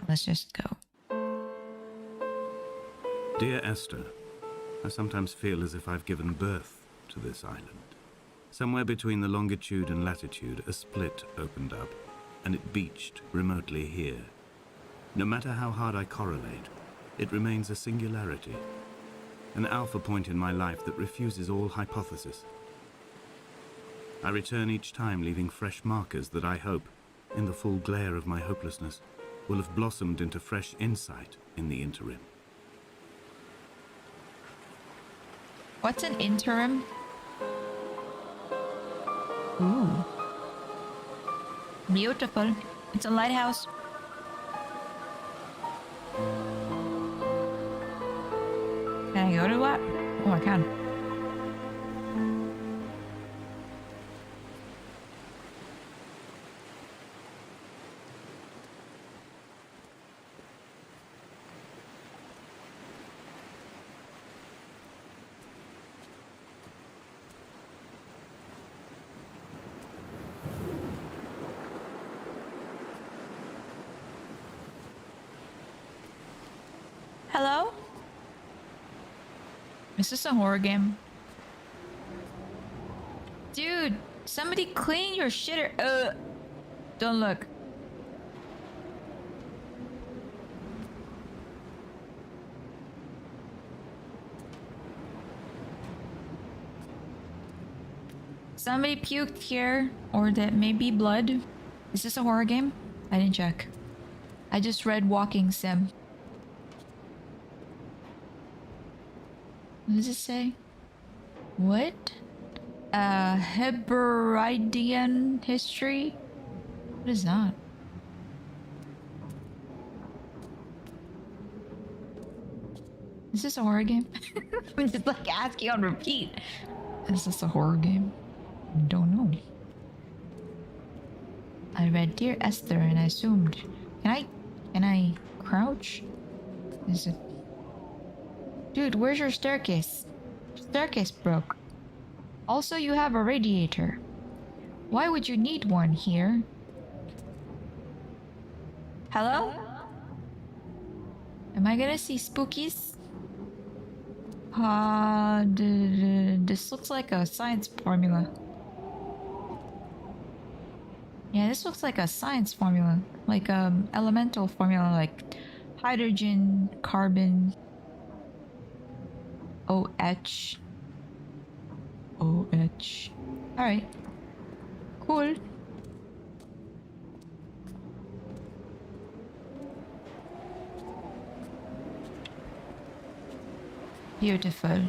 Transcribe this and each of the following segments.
Let's just go. Dear Esther, I sometimes feel as if I've given birth to this island. Somewhere between the longitude and latitude, a split opened up, and it beached remotely here. No matter how hard I correlate, it remains a singularity, an alpha point in my life that refuses all hypothesis. I return each time leaving fresh markers that I hope, in the full glare of my hopelessness, will have blossomed into fresh insight in the interim. What's an interim? Ooh. Beautiful. It's a lighthouse. Can I go to that? Oh, I can. Hello? Is this a horror game? Dude, somebody clean your shitter. Don't look. Somebody puked here, or that may be blood. Is this a horror game? I didn't check. I just read Walking Sim. What does it say? What? Hebridean history? What is that? Is this a horror game? I'm just like asking on repeat. Is this a horror game? I don't know. I read Dear Esther and I assumed. Can I crouch? Is it? Dude, where's your staircase? Staircase broke. Also, you have a radiator. Why would you need one here? Hello? Am I gonna see spookies? This looks like a science formula. Yeah, this looks like a science formula. Like elemental formula, like hydrogen, carbon, OH. OH. Alright. Cool. Beautiful.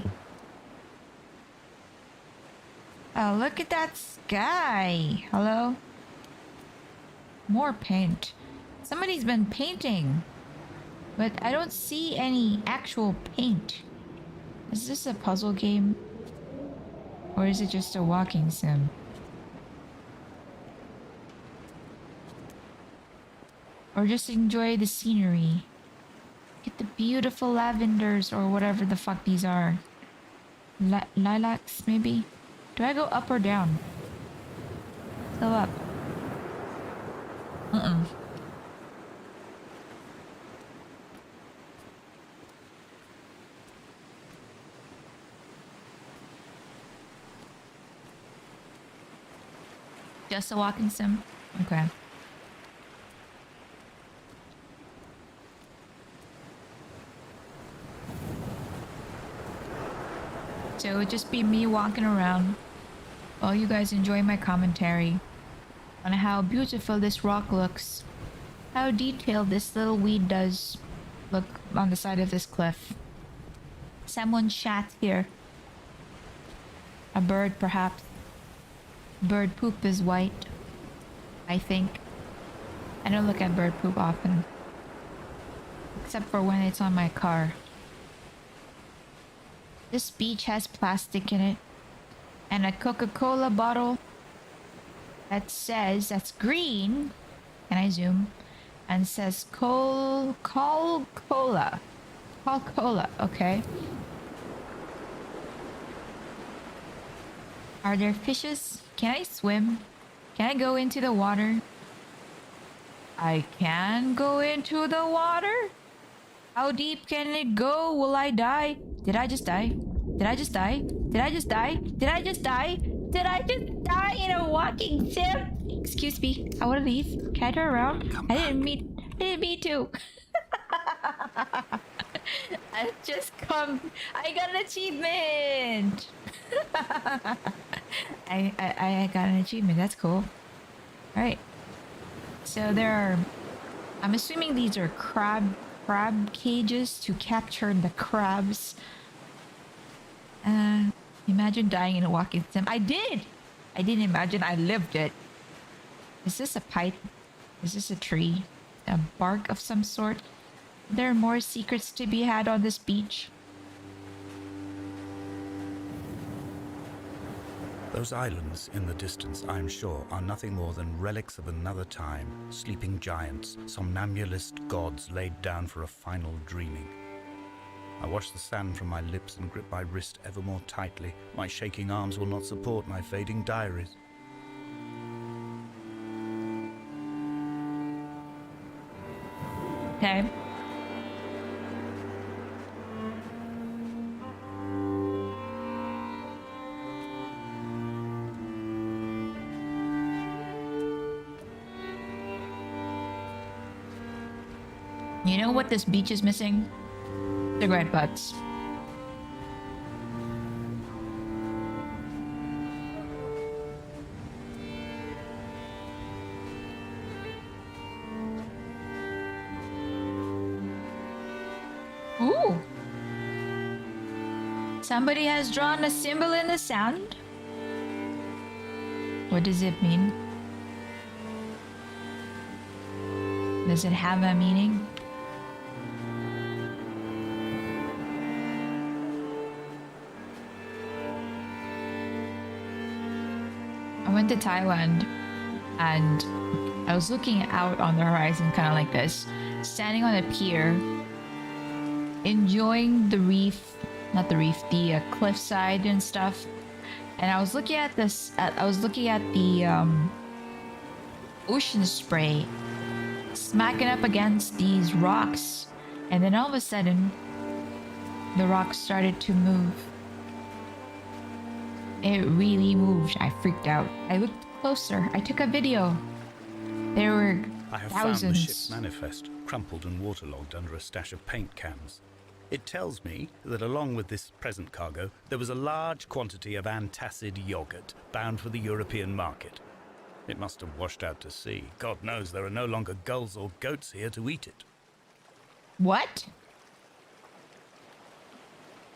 Oh, look at that sky. Hello? More paint. Somebody's been painting. But I don't see any actual paint. Is this a puzzle game? Or is it just a walking sim? Or just enjoy the scenery. Get the beautiful lavenders or whatever the fuck these are. Lilacs, maybe? Do I go up or down? Go up. Just a walking sim? Okay. So it would just be me walking around while you guys enjoy my commentary on how beautiful this rock looks. How detailed this little weed does look on the side of this cliff. Someone shat here. A bird, perhaps. Bird poop is white, I think. I don't look at bird poop often. Except for when it's on my car. This beach has plastic in it. And a Coca-Cola bottle that says, that's green. Can I zoom? And says Cola. Cola, okay. Are there fishes? Can I swim? Can I go into the water? I can go into the water? How deep can it go? Will I die? Did I just die? Did I just die? Did I just die? Did I just die? Did I just die in a walking sim? Excuse me. I want to leave. Can I turn around? Come I back. didn't mean to. I just come. I got an achievement. I got an achievement. That's cool. All right. So there are. I'm assuming these are crab cages to capture the crabs. Imagine dying in a walking sim. I did. I didn't imagine. I lived it. Is this a pipe? Is this a tree? A bark of some sort? There are more secrets to be had on this beach. Those islands in the distance, I'm sure, are nothing more than relics of another time, sleeping giants, somnambulist gods laid down for a final dreaming. I wash the sand from my lips and grip my wrist ever more tightly. My shaking arms will not support my fading diaries. Okay. You know what this beach is missing? Cigarette butts. Ooh. Somebody has drawn a symbol in the sand. What does it mean? Does it have a meaning? I went to Thailand and I was looking out on the horizon kind of like this, standing on a pier, enjoying the reef, not the reef, the cliffside and stuff. And I was looking at this, I was looking at the ocean spray smacking up against these rocks. And then all of a sudden, the rocks started to move. It really moved. I freaked out. I looked closer. I took a video. There were I have thousands. found the ship's manifest, crumpled and waterlogged under a stash of paint cans. It tells me that along with this present cargo, there was a large quantity of antacid yogurt bound for the European market. It must have washed out to sea. God knows there are no longer gulls or goats here to eat it. What?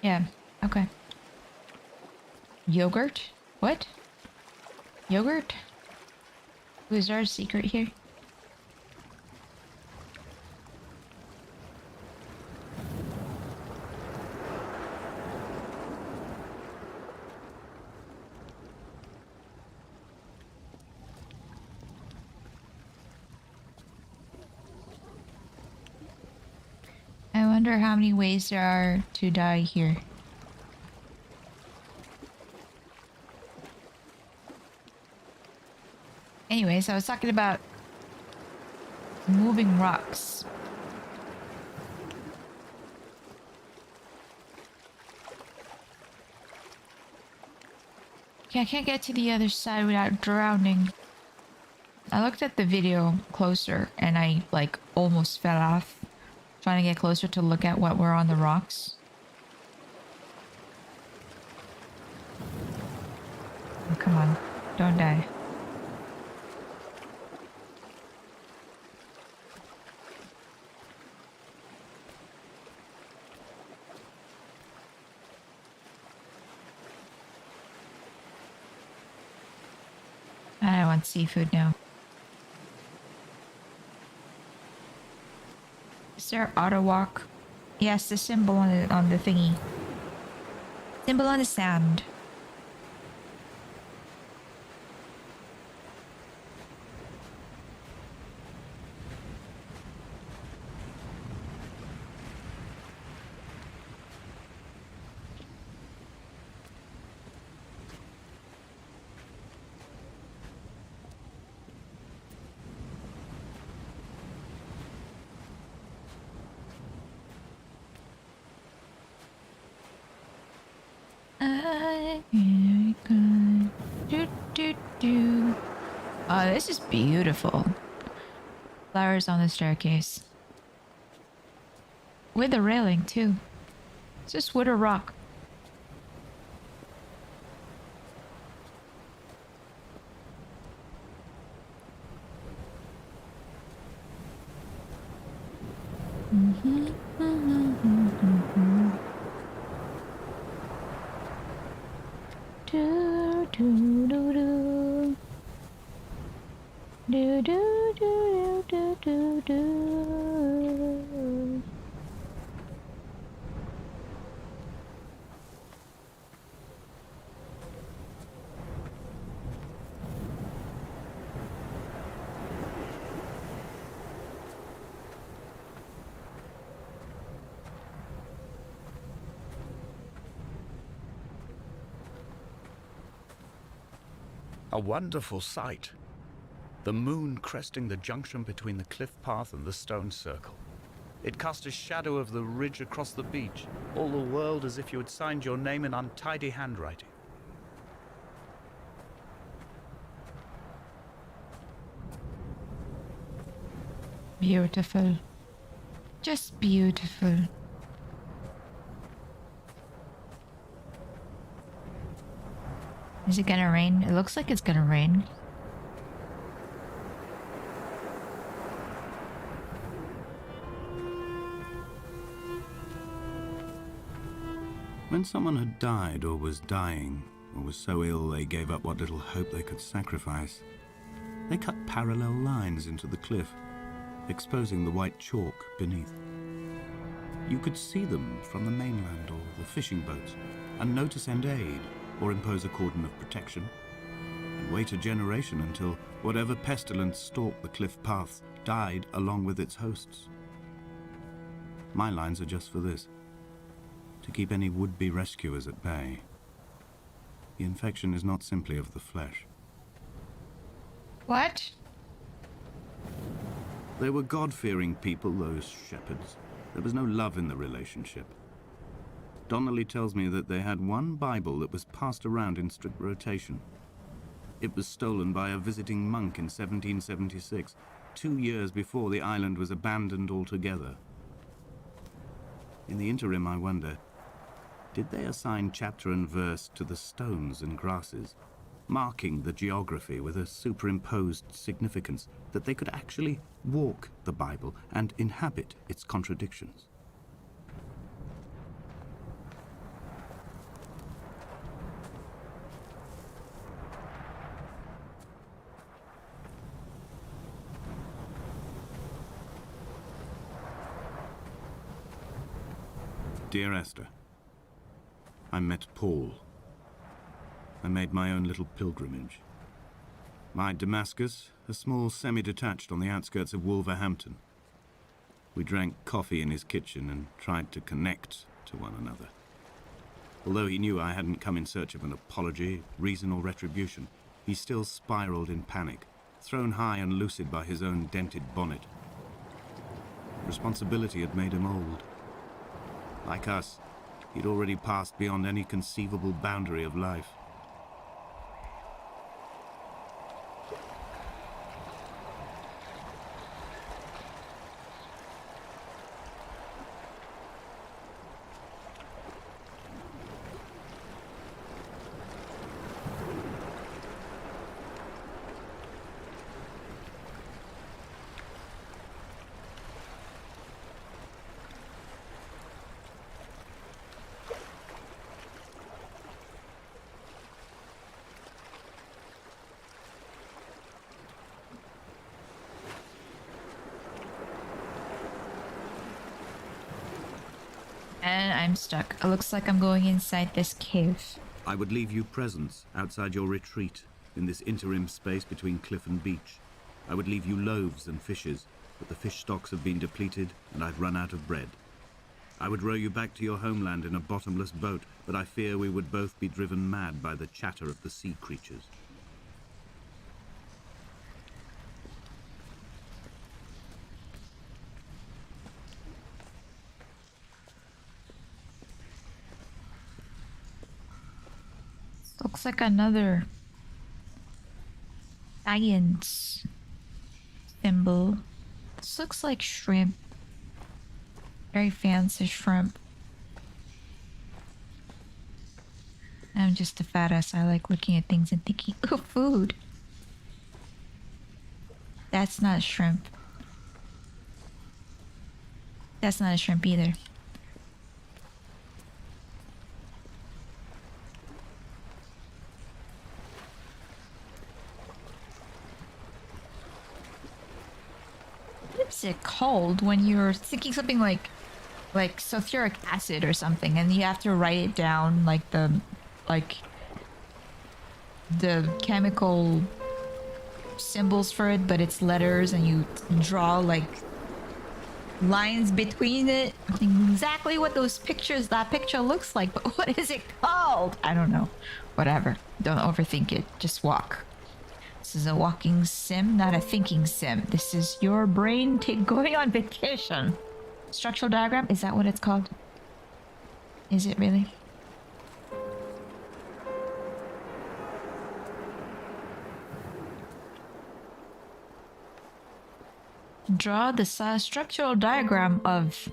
Yeah, okay. Yogurt? What? Yogurt? Was there a secret here? I wonder how many ways there are to die here. Anyways, I was talking about moving rocks. Okay, I can't get to the other side without drowning. I looked at the video closer and I like almost fell off. Trying to get closer to look at what were on the rocks. Oh, come on. Don't die. I want seafood now. Is there auto walk? Yes, the symbol on the thingy. Symbol on the sand. Do, do, do. Oh, this is beautiful. Flowers on the staircase. With a railing, too. It's just wood or rock. Do, do, do, do. Do, do, do, do, do, do. A wonderful sight. The moon cresting the junction between the cliff path and the stone circle. It cast a shadow of the ridge across the beach, all the world as if you had signed your name in untidy handwriting. Beautiful. Just beautiful. Is it gonna rain? It looks like it's gonna rain. When someone had died or was dying, or was so ill they gave up what little hope they could sacrifice, they cut parallel lines into the cliff, exposing the white chalk beneath. You could see them from the mainland or the fishing boats, and know to send aid or impose a cordon of protection, and wait a generation until whatever pestilence stalked the cliff path died along with its hosts. My lines are just for this, to keep any would-be rescuers at bay. The infection is not simply of the flesh. What? They were God-fearing people, those shepherds. There was no love in the relationship. Donnelly tells me that they had one Bible that was passed around in strict rotation. It was stolen by a visiting monk in 1776, 2 years before the island was abandoned altogether. In the interim, I wonder, did they assign chapter and verse to the stones and grasses, marking the geography with a superimposed significance that they could actually walk the Bible and inhabit its contradictions? Dear Esther, I met Paul. I made my own little pilgrimage. My Damascus, a small semi-detached on the outskirts of Wolverhampton. We drank coffee in his kitchen and tried to connect to one another. Although he knew I hadn't come in search of an apology, reason or retribution, he still spiraled in panic, thrown high and lucid by his own dented bonnet. Responsibility had made him old. Like us, he'd already passed beyond any conceivable boundary of life. And I'm stuck. It looks like I'm going inside this cave. I would leave you presents outside your retreat in this interim space between cliff and beach. I would leave you loaves and fishes, but the fish stocks have been depleted and I've run out of bread. I would row you back to your homeland in a bottomless boat, but I fear we would both be driven mad by the chatter of the sea creatures. looks like another science symbol. This looks like shrimp. Very fancy shrimp. I'm just a fat ass. I like looking at things and thinking, oh, food. That's not shrimp. That's not a shrimp either. What's it called when you're thinking something like sulfuric acid or something, and you have to write it down like the chemical symbols for it, but it's letters, and you draw like lines between it. Exactly what that picture looks like, but what is it called? I don't know. Whatever. Don't overthink it. Just walk. This is a walking sim, not a thinking sim. This is your brain going on vacation. Structural diagram? Is that what it's called? Is it really? Draw the structural diagram of...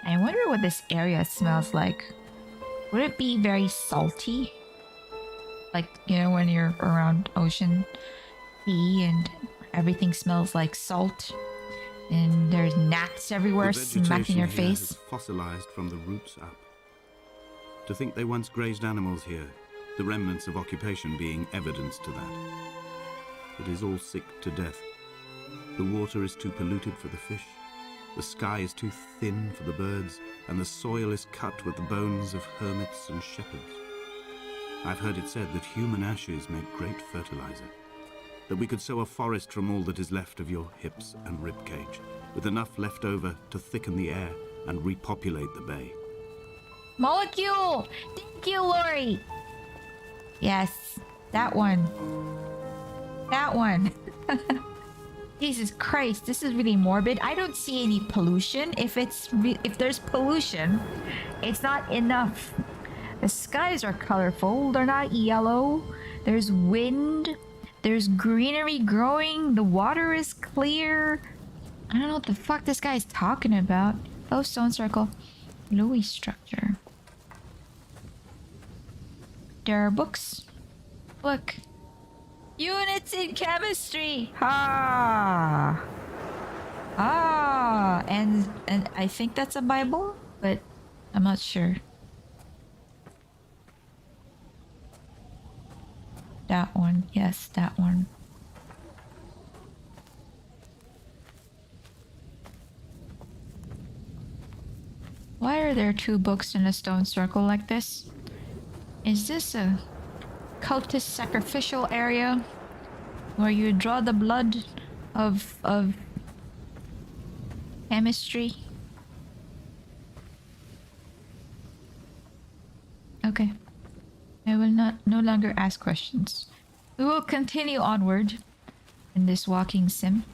I wonder what this area smells like. Would it be very salty? Like, you know, when you're around ocean sea and everything smells like salt and there's gnats everywhere smacking your face. Is fossilized from the roots up. To think they once grazed animals here, the remnants of occupation being evidence to that. It is all sick to death. The water is too polluted for the fish. The sky is too thin for the birds, and the soil is cut with the bones of hermits and shepherds. I've heard it said that human ashes make great fertilizer, that we could sow a forest from all that is left of your hips and ribcage, with enough left over to thicken the air and repopulate the bay. Molecule! Thank you, Lori! Yes, that one. That one. Jesus Christ, this is really morbid. I don't see any pollution. If there's pollution, it's not enough. The skies are colorful. They're not yellow. There's wind. There's greenery growing. The water is clear. I don't know what the fuck this guy's talking about. Oh, stone circle. Louis structure. There are books. Look. Units in chemistry. Ah. Ah. And I think that's a Bible, but I'm not sure. That one. Yes, that one. Why are there two books in a stone circle like this? Is this a cultist sacrificial area where you draw the blood of chemistry? Okay. I will no longer ask questions. We will continue onward in this walking sim,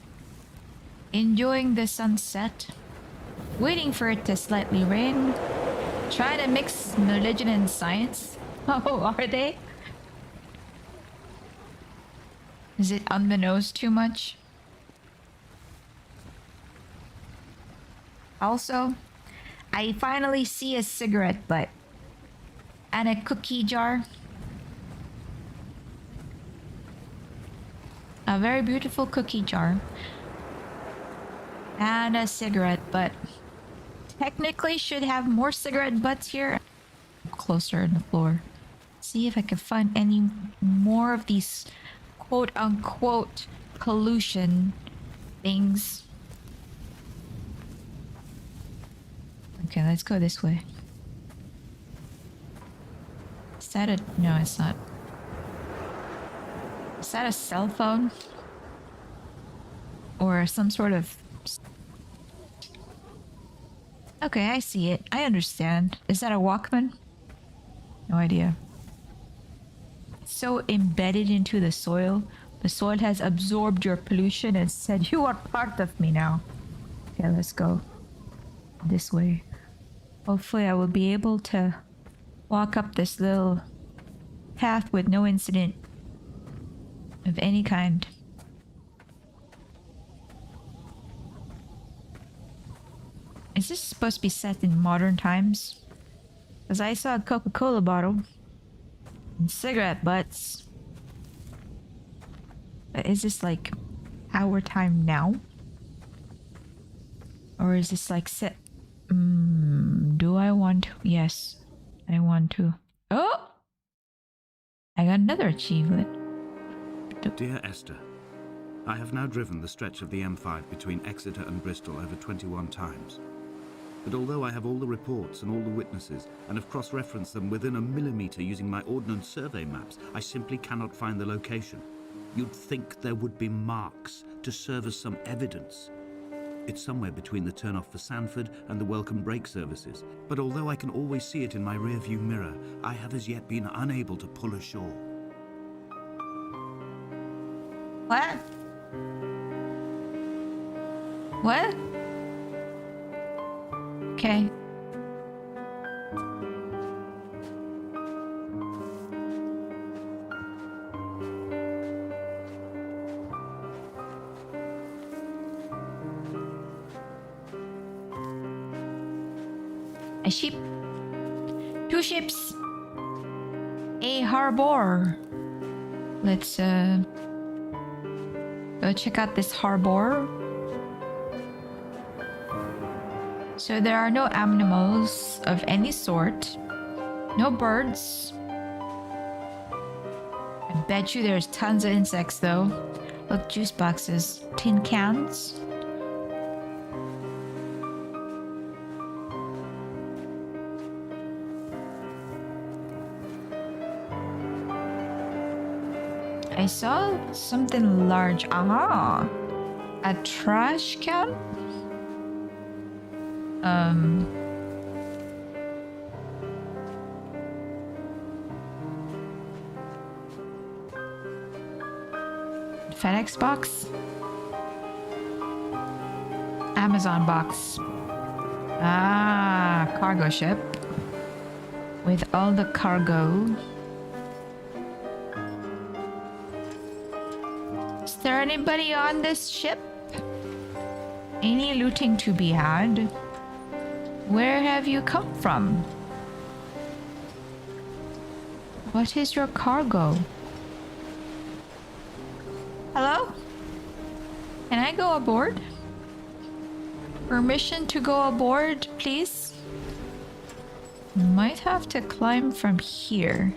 enjoying the sunset, waiting for it to slightly rain, trying to mix religion and science. Oh, are they? Is it unbeknownst too much? Also, I finally see a cigarette butt and a cookie jar. A very beautiful cookie jar and a cigarette butt. Technically should have more cigarette butts here. Closer in the floor. See if I can find any more of these quote unquote pollution things. Okay, let's go this way. Is that a... No, it's not. Is that a cell phone? Or some sort of... Okay, I see it. I understand. Is that a Walkman? No idea. It's so embedded into the soil. The soil has absorbed your pollution and said, you are part of me now. Okay, let's go this way. Hopefully I will be able to walk up this little path with no incident of any kind. Is this supposed to be set in modern times? Because I saw a Coca-Cola bottle and cigarette butts. But is this like our time now? Or is this like set? Do I want to? Yes, I want to. Oh! I got another achievement. Dear Esther, I have now driven the stretch of the M5 between Exeter and Bristol over 21 times. But although I have all the reports and all the witnesses, and have cross-referenced them within a millimetre using my Ordnance Survey maps, I simply cannot find the location. You'd think there would be marks to serve as some evidence. It's somewhere between the turn-off for Sanford and the welcome brake services, but although I can always see it in my rear-view mirror, I have as yet been unable to pull ashore. What? What? Okay. A ship. 2 ships. A harbor. Let's go check out this harbor. So there are no animals of any sort. No birds. I bet you there's tons of insects though. Look, juice boxes, tin cans. I saw something large. Aha! A trash can? FedEx box? Amazon box. Ah, cargo ship. With all the cargo. Is there anybody on this ship? Any looting to be had? Where have you come from? What is your cargo? Hello? Can I go aboard? Permission to go aboard, please? Might have to climb from here.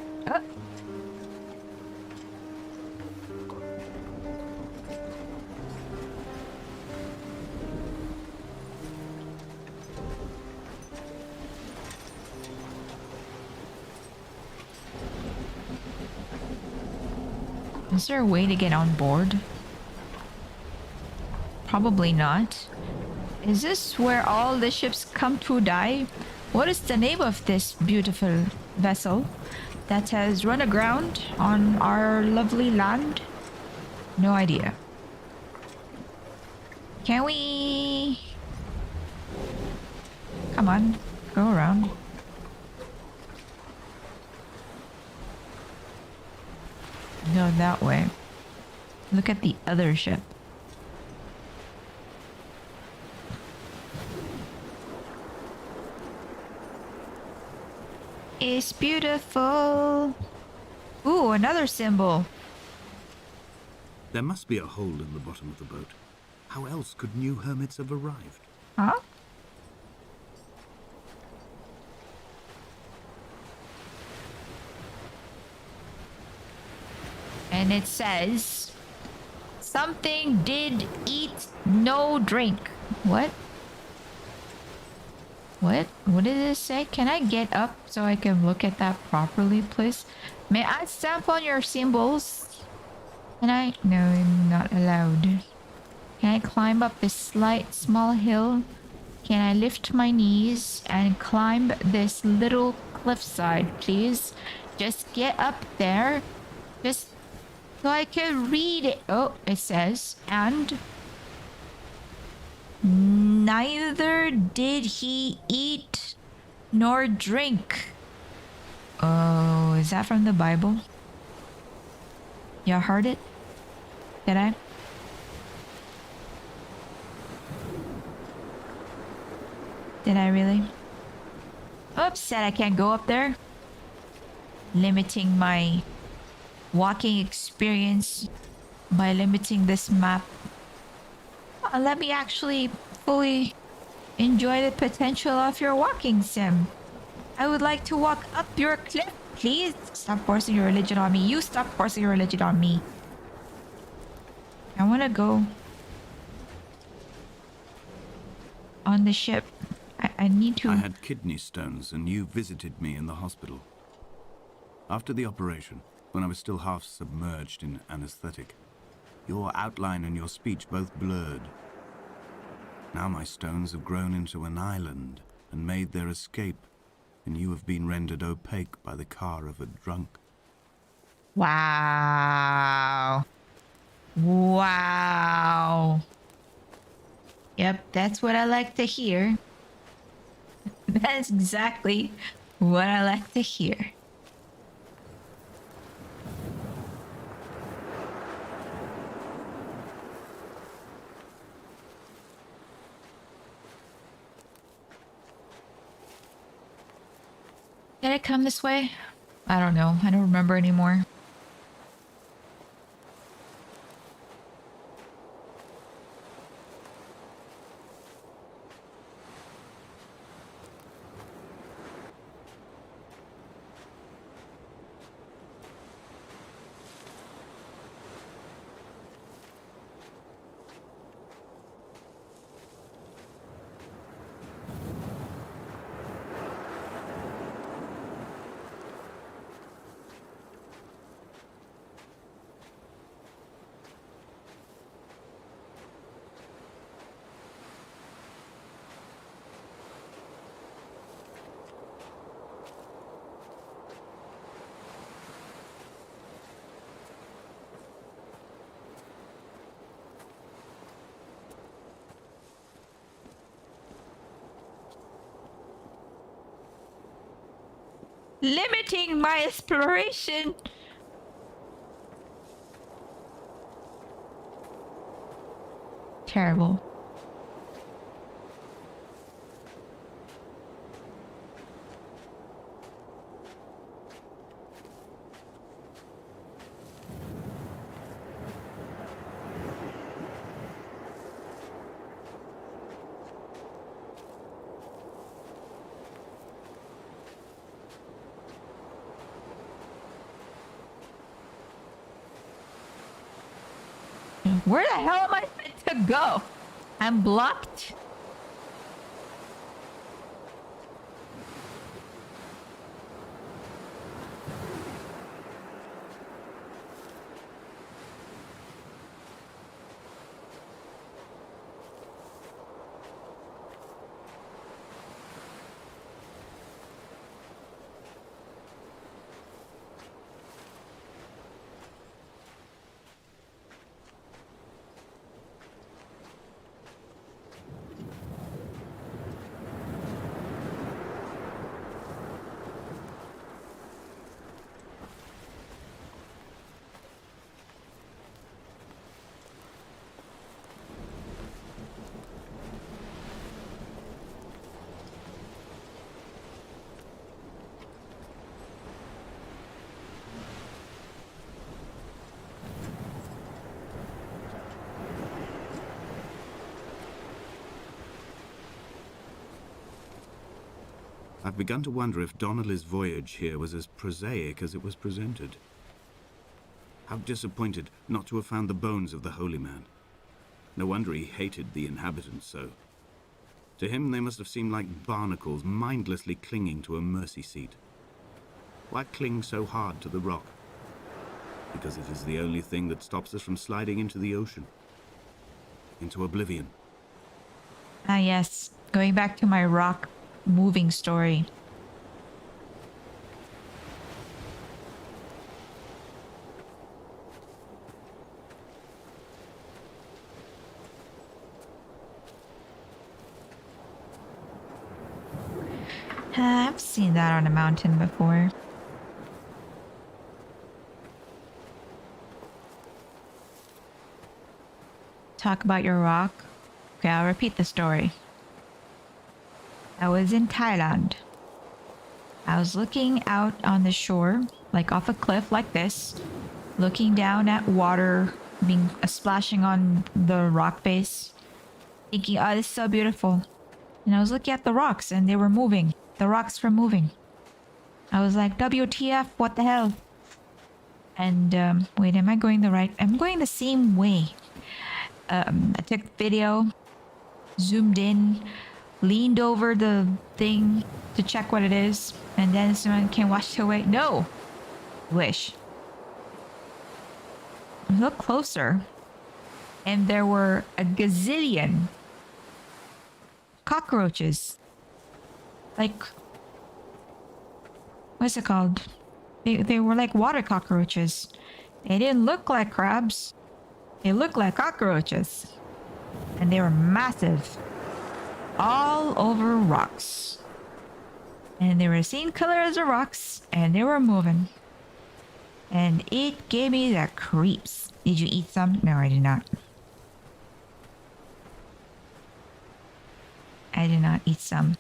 Is there a way to get on board? Probably not. Is this where all the ships come to die? What is the name of this beautiful vessel that has run aground on our lovely land? No idea. Can we... Come on, go around. Go that way. Look at the other ship. It's beautiful. Ooh, another symbol. There must be a hole in the bottom of the boat. How else could new hermits have arrived? Huh? And it says, something did eat, no drink. What? What? What did it say? Can I get up so I can look at that properly, please? May I stamp on your symbols? Can I? No, I'm not allowed. Can I climb up this small hill? Can I lift my knees and climb this little cliffside, please. Just get up there. Just so I can read it. Oh, it says, and neither did he eat nor drink. Oh, is that from the Bible? Y'all heard it? Did I? Did I really? Oops, said I can't go up there. Limiting my walking experience by limiting this map. Let me actually fully enjoy the potential of your walking sim. I would like to walk up your cliff, please. Stop forcing your religion on me. You stop forcing your religion on me. I want to go on the ship. I need to... I had kidney stones and you visited me in the hospital. After the operation, when I was still half submerged in anesthetic, your outline and your speech both blurred. Now my stones have grown into an island and made their escape, and you have been rendered opaque by the car of a drunk. Wow. Wow. Yep, that's what I like to hear. That's exactly what I like to hear. Did it come this way? I don't know. I don't remember anymore. Limiting my exploration. Terrible. Where the hell am I meant to go? I'm blocked. I've begun to wonder if Donnelly's voyage here was as prosaic as it was presented. How disappointed not to have found the bones of the holy man. No wonder he hated the inhabitants so. To him they must have seemed like barnacles mindlessly clinging to a mercy seat. Why cling so hard to the rock? Because it is the only thing that stops us from sliding into the ocean. Into oblivion. Ah, yes. Going back to my rock moving story. I've seen that on a mountain before. Talk about your rock. Okay, I'll repeat the story. I was in Thailand. I was looking out on the shore, like off a cliff like this, looking down at water being splashing on the rock face, thinking, oh, this is so beautiful. And I was looking at the rocks and they were moving. The rocks were moving. I was like, WTF, what the hell? And wait, am I going the right? I'm going the same way. I took video, zoomed in, leaned over the thing to check what it is, and then someone came washed away. No! Wish. Look closer. And there were a gazillion cockroaches. Like, what's it called? They were like water cockroaches. They didn't look like crabs. They looked like cockroaches. And they were massive. All over rocks. And they were the same color as the rocks. And they were moving. And it gave me the creeps. Did you eat some? No, I did not. I did not eat some.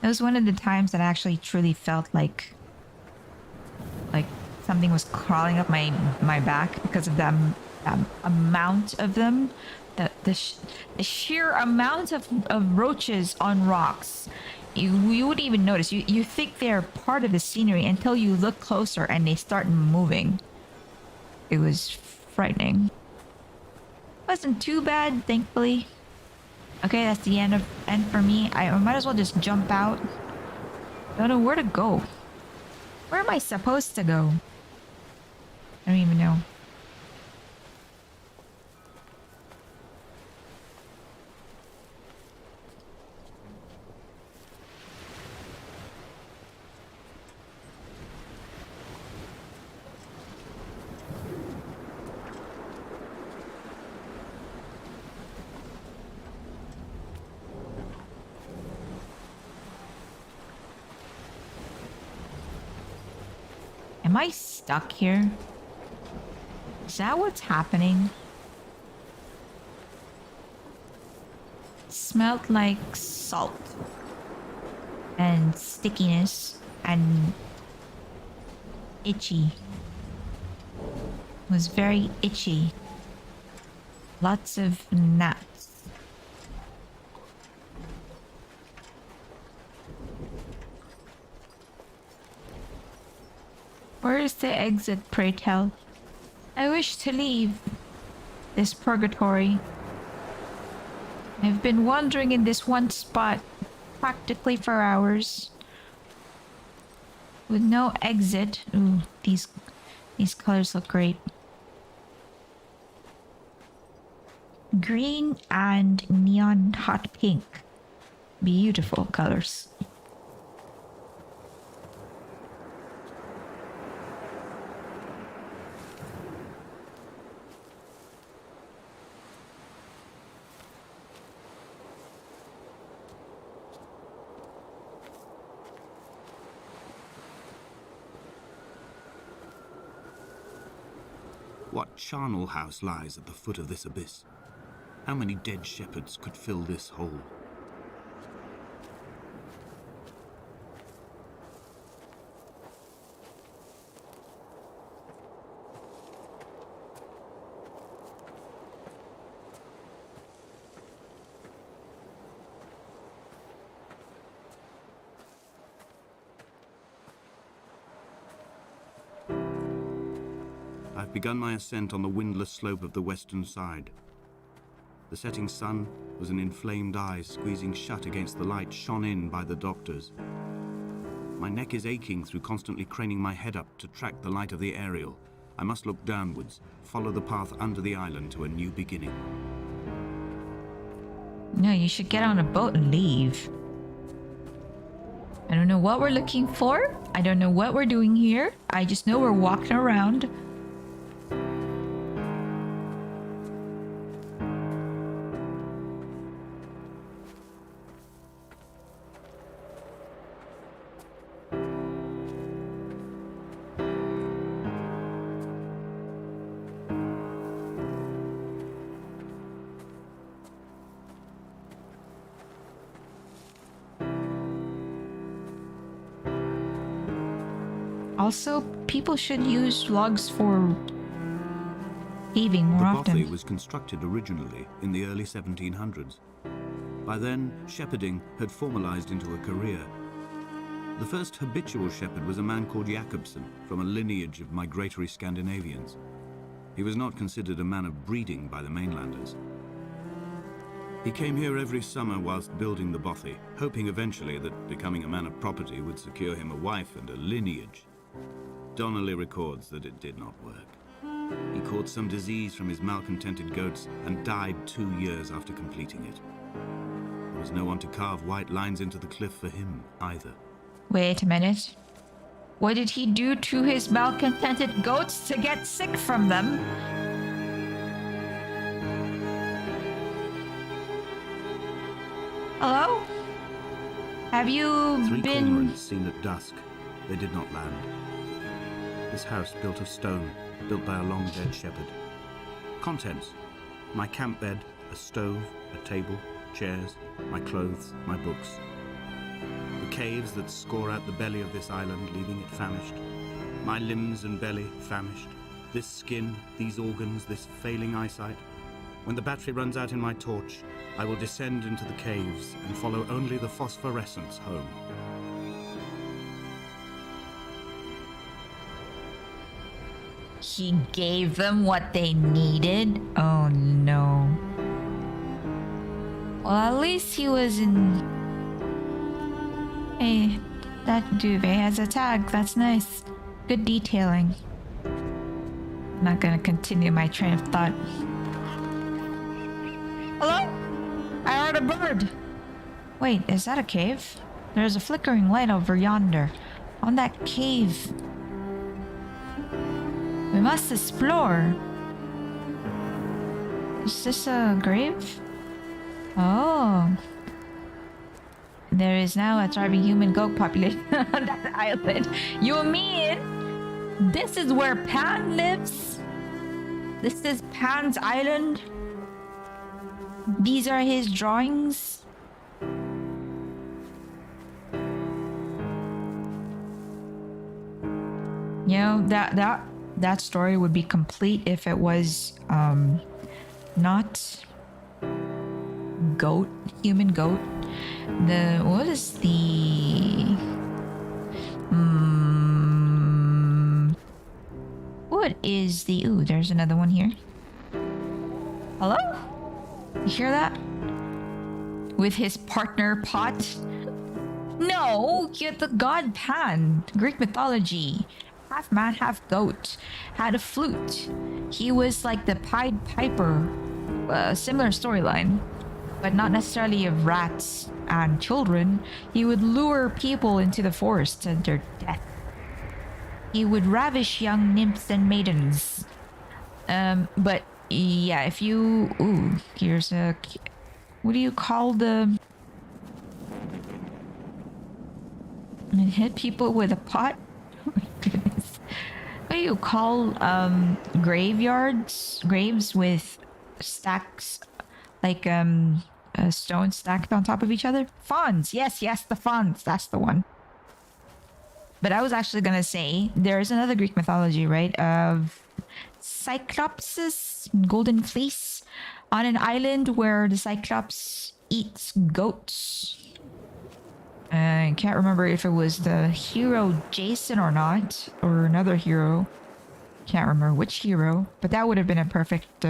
It was one of the times that I actually truly felt like something was crawling up my back because of the amount of them. The sheer amount of roaches on rocks. You wouldn't even notice. You think they're part of the scenery until you look closer and they start moving. It was frightening. Wasn't too bad, thankfully. Okay, that's the end for me. I might as well just jump out. Don't know where to go. Where am I supposed to go? I don't even know. Am I stuck here? Is that what's happening? It smelled like salt and stickiness and itchy. It was very itchy. Lots of gnats. Where is the exit, pray tell? I wish to leave this purgatory. I've been wandering in this one spot practically for hours. With no exit. Ooh, these colors look great. Green and neon hot pink. Beautiful colors. What charnel house lies at the foot of this abyss? How many dead shepherds could fill this hole? I've begun my ascent on the windless slope of the western side. The setting sun was an inflamed eye squeezing shut against the light shone in by the doctors. My neck is aching through constantly craning my head up to track the light of the aerial. I must look downwards, follow the path under the island to a new beginning. No, you should get on a boat and leave. I don't know what we're looking for. I don't know what we're doing here. I just know we're walking around. Also, people should use logs for paving more The often. bothy was constructed originally in the early 1700s. By then, shepherding had formalized into a career. The first habitual shepherd was a man called Jakobsen, from a lineage of migratory Scandinavians. He was not considered a man of breeding by the mainlanders. He came here every summer whilst building the bothy, hoping eventually that becoming a man of property would secure him a wife and a lineage. Donnelly records that it did not work. He caught some disease from his malcontented goats and died 2 years after completing it. There was no one to carve white lines into the cliff for him either. Wait a minute. What did he do to his malcontented goats to get sick from them? Hello? Have you 3 been... cormorants seen at dusk. They did not land. This house built of stone, built by a long-dead shepherd. Contents: my camp bed, a stove, a table, chairs, my clothes, my books. The caves that score out the belly of this island, leaving it famished. My limbs and belly famished. This skin, these organs, this failing eyesight. When the battery runs out in my torch, I will descend into the caves and follow only the phosphorescence home. He gave them what they needed? Oh no. Well, at least he was in... Hey, that duvet has a tag. That's nice. Good detailing. I'm not gonna continue my train of thought. Hello? I heard a bird. Wait, is that a cave? There's a flickering light over yonder. On that cave. We must explore. Is this a grave? Oh. There is now a thriving human goat population on that island. You mean this is where Pan lives? This is Pan's island? These are his drawings? You know, that story would be complete if it was not human goat. What is the ooh, there's another one here. Hello? You hear that? With his partner Pot? No, you're the god Pan. Greek mythology. Half man, half goat. Had a flute. He was like the Pied Piper. Similar storyline, but not necessarily of rats and children. He would lure people into the forest to their death. He would ravish young nymphs and maidens. But yeah, if you... Ooh, here's a... What do you call the... Hit people with a pot? Oh my goodness. What do you call graves with stacks, like stones stacked on top of each other? Fawns. Yes, the fawns. That's the one. But I was actually gonna say there's another Greek mythology, right, of Cyclopses, golden fleece, on an island where the Cyclops eats goats. I can't remember if it was the hero Jason or not, or another hero. Can't remember which hero, but that would have been a perfect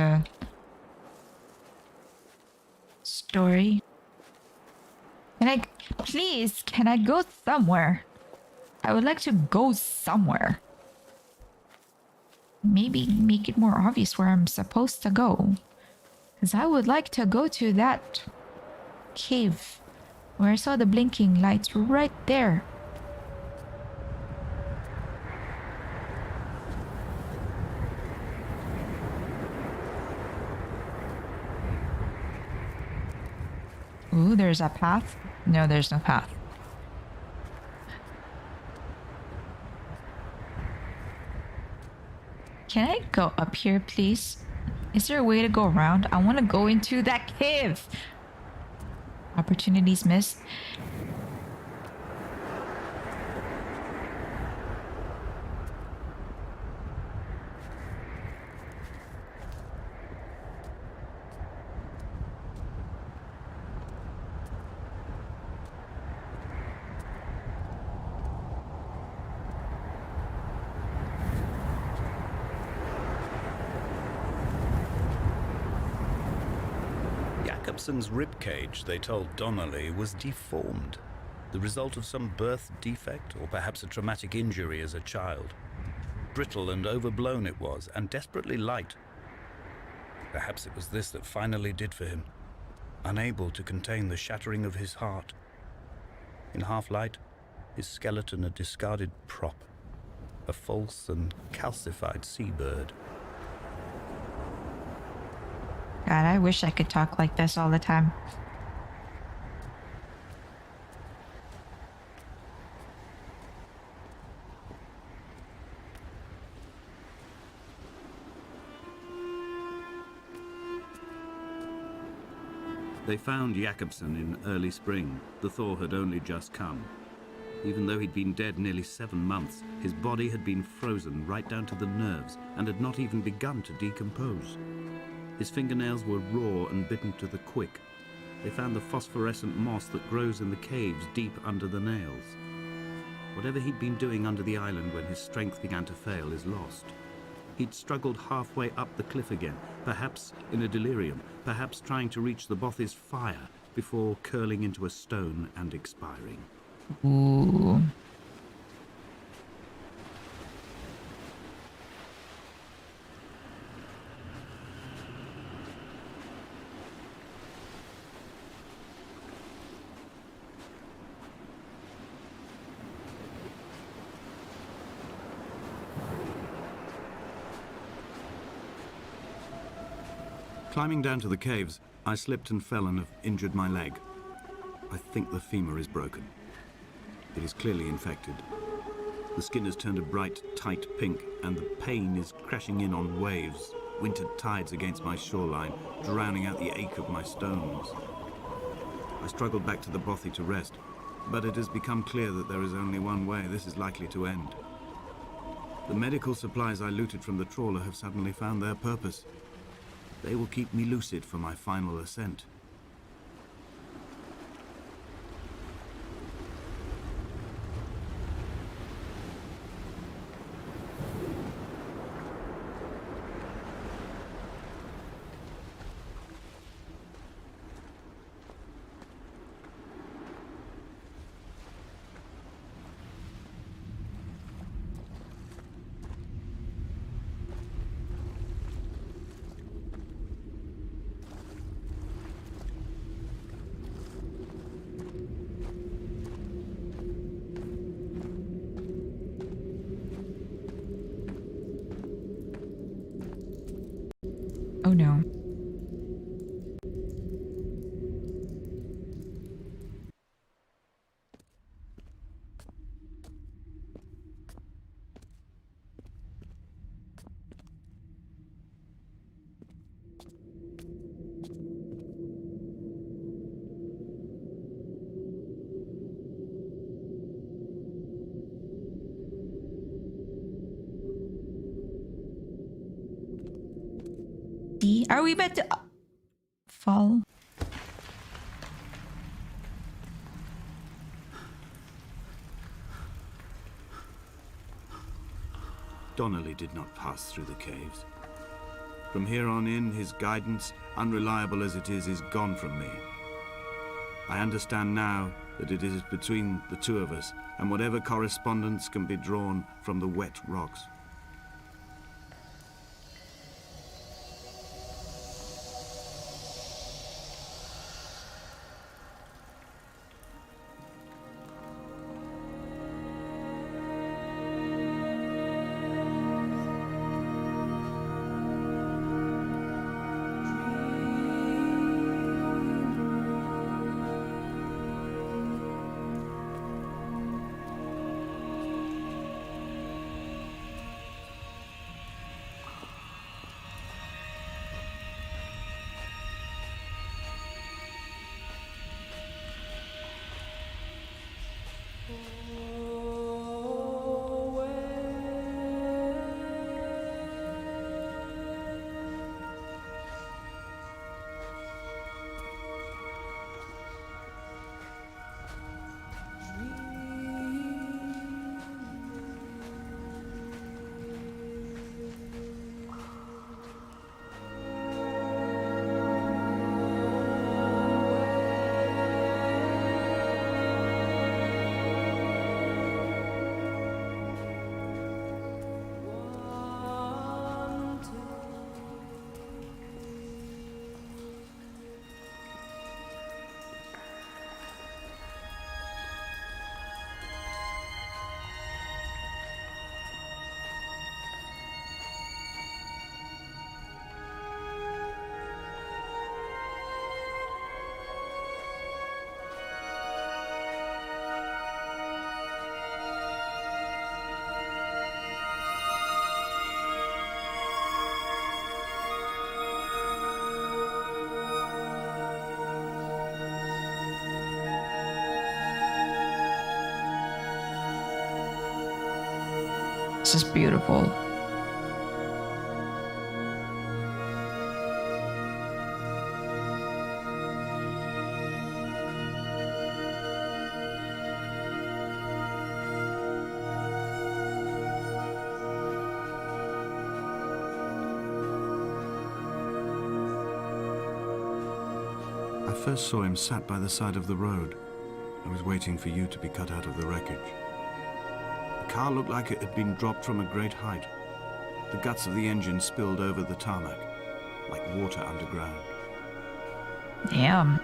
story. Can I go somewhere? I would like to go somewhere. Maybe make it more obvious where I'm supposed to go. Because I would like to go to that cave where I saw the blinking lights right there. Ooh, there's a path? No, there's no path. Can I go up here, please? Is there a way to go around? I want to go into that cave. Opportunities missed. Jakobsen's ribcage, they told Donnelly, was deformed, the result of some birth defect or perhaps a traumatic injury as a child. Brittle and overblown it was, and desperately light. Perhaps it was this that finally did for him, unable to contain the shattering of his heart. In half-light, his skeleton a discarded prop, a false and calcified seabird. God, I wish I could talk like this all the time. They found Jakobsen in early spring. The thaw had only just come. Even though he'd been dead nearly 7 months, his body had been frozen right down to the nerves and had not even begun to decompose. His fingernails were raw and bitten to the quick. They found the phosphorescent moss that grows in the caves deep under the nails. Whatever he'd been doing under the island when his strength began to fail is lost. He'd struggled halfway up the cliff again, perhaps in a delirium, perhaps trying to reach the Bothy's fire before curling into a stone and expiring. Ooh. Climbing down to the caves, I slipped and fell and have injured my leg. I think the femur is broken. It is clearly infected. The skin has turned a bright, tight pink, and the pain is crashing in on waves, wintered tides against my shoreline, drowning out the ache of my stones. I struggled back to the Bothy to rest, but it has become clear that there is only one way this is likely to end. The medical supplies I looted from the trawler have suddenly found their purpose. They will keep me lucid for my final ascent. Oh no. Are we meant to fall? Donnelly did not pass through the caves. From here on in, his guidance, unreliable as it is gone from me. I understand now that it is between the two of us, and whatever correspondence can be drawn from the wet rocks. This is beautiful. I first saw him sat by the side of the road. I was waiting for you to be cut out of the wreckage. The car looked like it had been dropped from a great height. The guts of the engine spilled over the tarmac, like water underground. Damn.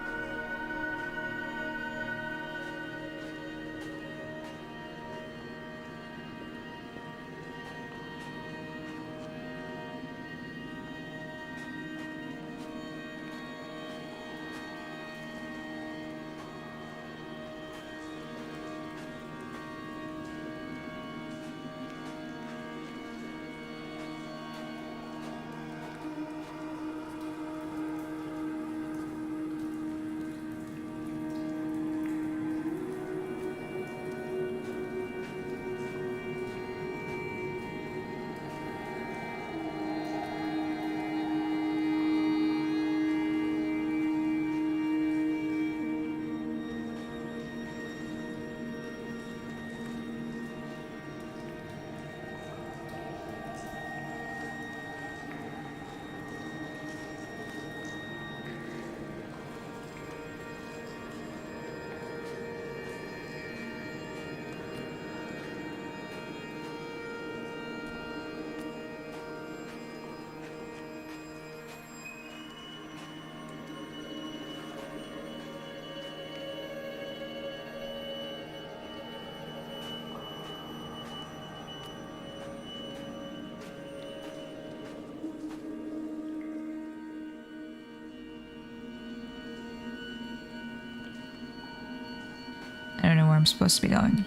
I don't know where I'm supposed to be going.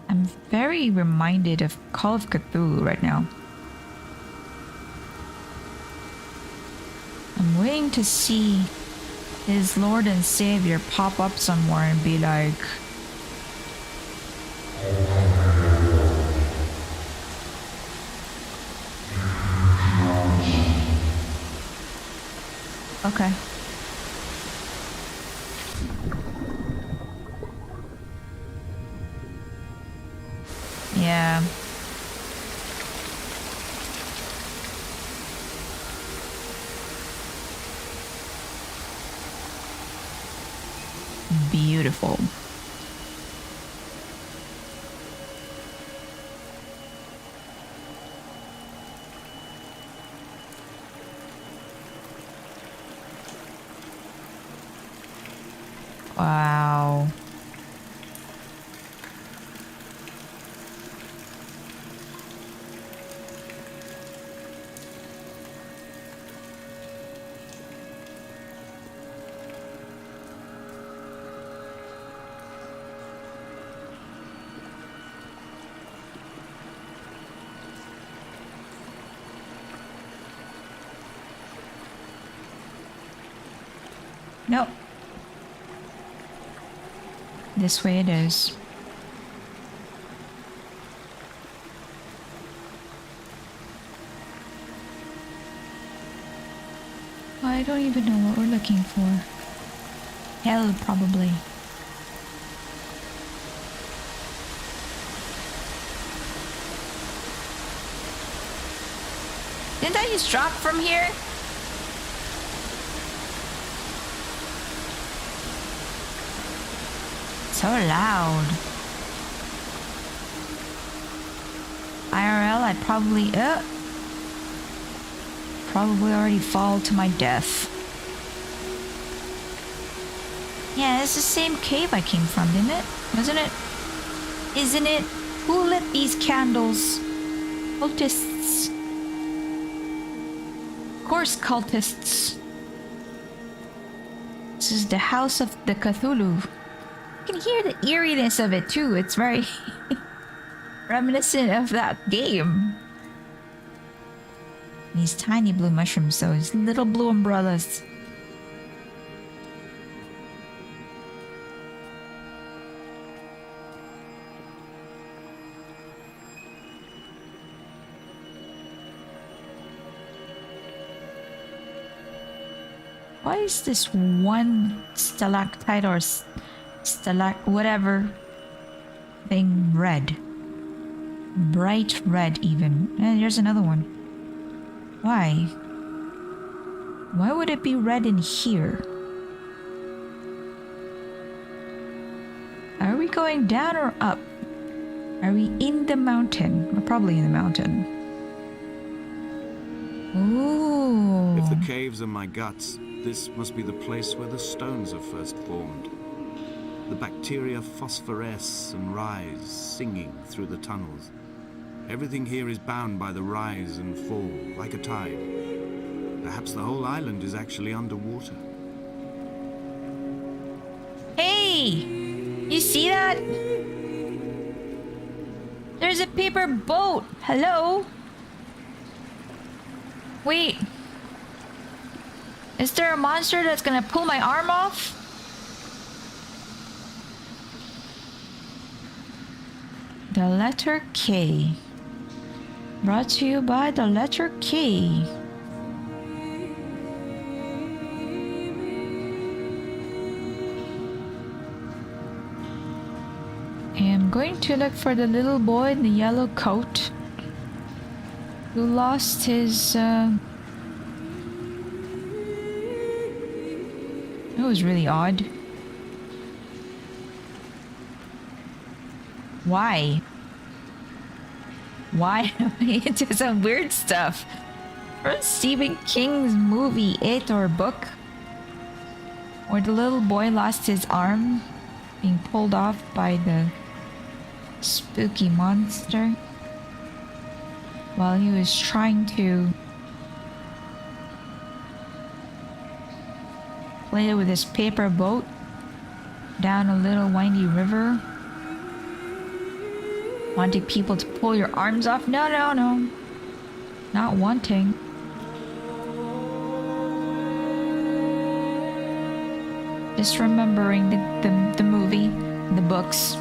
I'm very reminded of Call of Cthulhu right now. I'm waiting to see his Lord and Savior pop up somewhere and be like, okay. Yeah. Beautiful. Wow. Nope. This way it is. I don't even know what we're looking for. Hell, probably. Didn't I just drop from here? So loud. IRL, I'd probably already fall to my death. Yeah, it's the same cave I came from, didn't it? Wasn't it? Isn't it? Who lit these candles? Cultists. Of course, cultists. This is the house of the Cthulhu. You can hear the eeriness of it too. It's very reminiscent of that game. These tiny blue mushrooms, those little blue umbrellas. Why is this one stalactite or whatever thing red? Bright red even. And here's another one. Why? Why would it be red in here? Are we going down or up? Are we in the mountain? We're probably in the mountain. Ooh. If the caves are my guts, this must be the place where the stones are first formed. The bacteria phosphoresce and rise, singing through the tunnels. Everything here is bound by the rise and fall, like a tide. Perhaps the whole island is actually underwater. Hey! You see that? There's a paper boat! Hello? Wait. Is there a monster that's gonna pull my arm off? The letter K. Brought to you by the letter K. I am going to look for the little boy in the yellow coat who lost his It was really odd. Why? Why am I into some weird stuff? From Stephen King's movie, It or book, where the little boy lost his arm being pulled off by the spooky monster while he was trying to play with his paper boat down a little windy river. Wanting people to pull your arms off? No, no, no. Not wanting. Just remembering the movie, the books.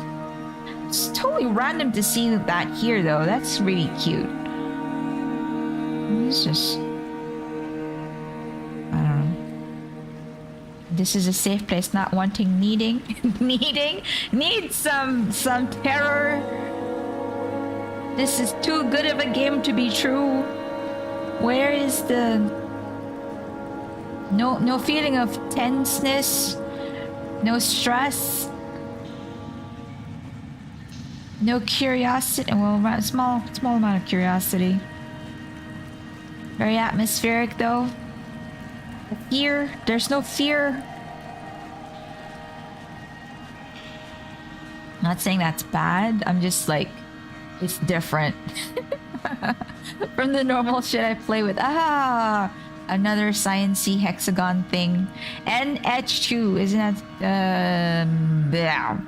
It's totally random to see that here, though. That's really cute. It's just... I don't know. This is a safe place, not wanting, needing, need some terror. This is too good of a game to be true. Where is the... No feeling of tenseness. No stress. No curiosity. Well, small amount of curiosity. Very atmospheric though. Fear. There's no fear. Not saying that's bad. I'm just like... It's different from the normal shit I play with. Another sciencey hexagon thing. NH2, isn't that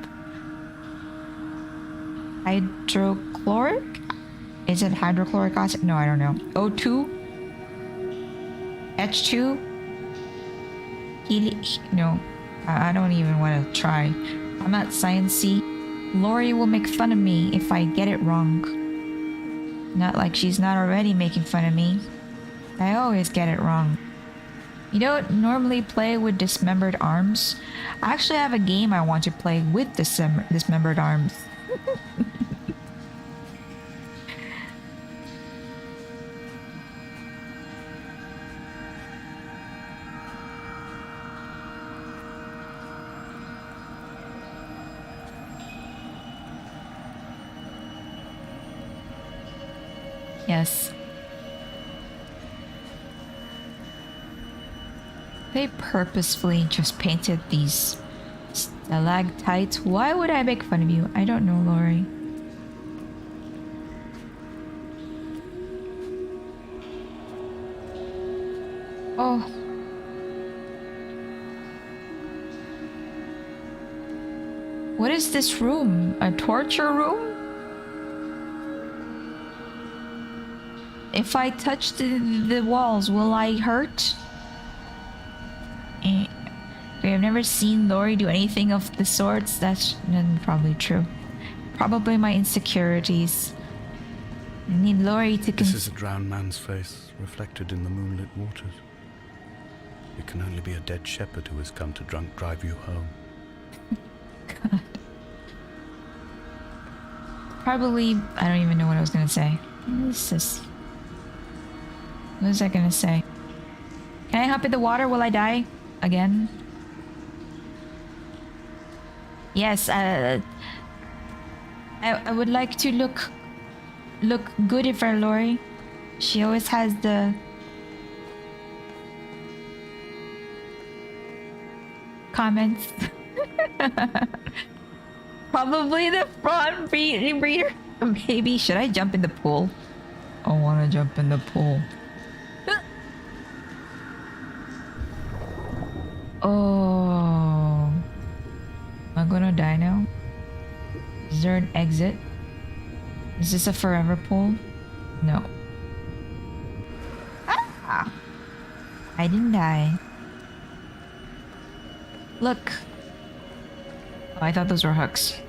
hydrochloric? Is it hydrochloric acid? No, I don't know. O2, H2, no, I don't even want to try. I'm not sciencey. Lori will make fun of me if I get it wrong. Not like she's not already making fun of me. I always get it wrong. You don't normally play with dismembered arms. I actually have a game I want to play with dismembered arms. Yes. They purposefully just painted these stalactites. Why would I make fun of you? I don't know, Lori. Oh. What is this room? A torture room? If I touch the walls, will I hurt? Okay, I've never seen Lori do anything of the sorts. That's probably true. Probably my insecurities. I need Lori to This is a drowned man's face, reflected in the moonlit waters. It can only be a dead shepherd who has come to drunk drive you home. God. Probably, I don't even know what I was gonna say. What is this? What was I gonna say? Can I hop in the water? Will I die? Again? Yes, I would like to look good for Lori. She always has the comments. Probably the front breeder. Maybe should I jump in the pool? I want to jump in the pool. Oh, am I gonna die now? Is there an exit? Is this a forever pool? No. Ah! I didn't die. Look. Oh, I thought those were hooks.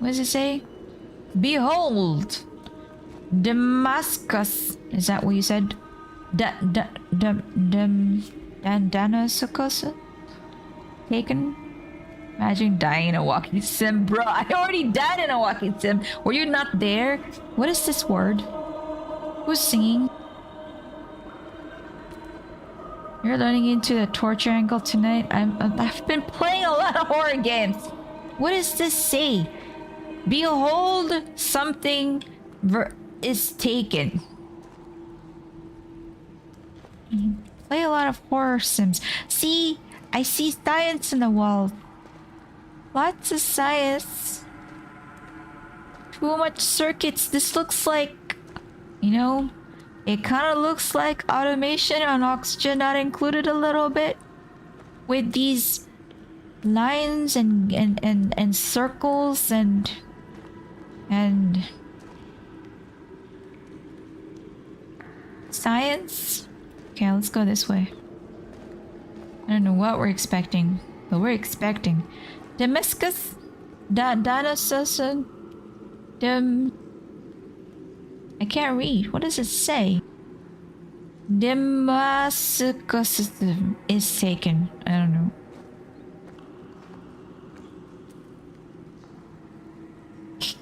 What does it say? Behold! Damascus. Is that what you said? Damascus? Taken? Imagine dying in a walking sim. Bro, I already died in a walking sim. Were you not there? What is this word? Who's singing? You're learning into the torture angle tonight. I've been playing a lot of horror games. What does this say? Behold, something is taken. Play a lot of horror sims. See, I see science in the wall. Lots of science. Too much circuits. This looks like, you know, it kind of looks like automation on oxygen not included a little bit. With these lines and circles and science. Okay, let's go this way. I don't know what we're expecting, but we're expecting Damascus, Damascus, I can't read. What does it say? Damascus is taken. I don't know.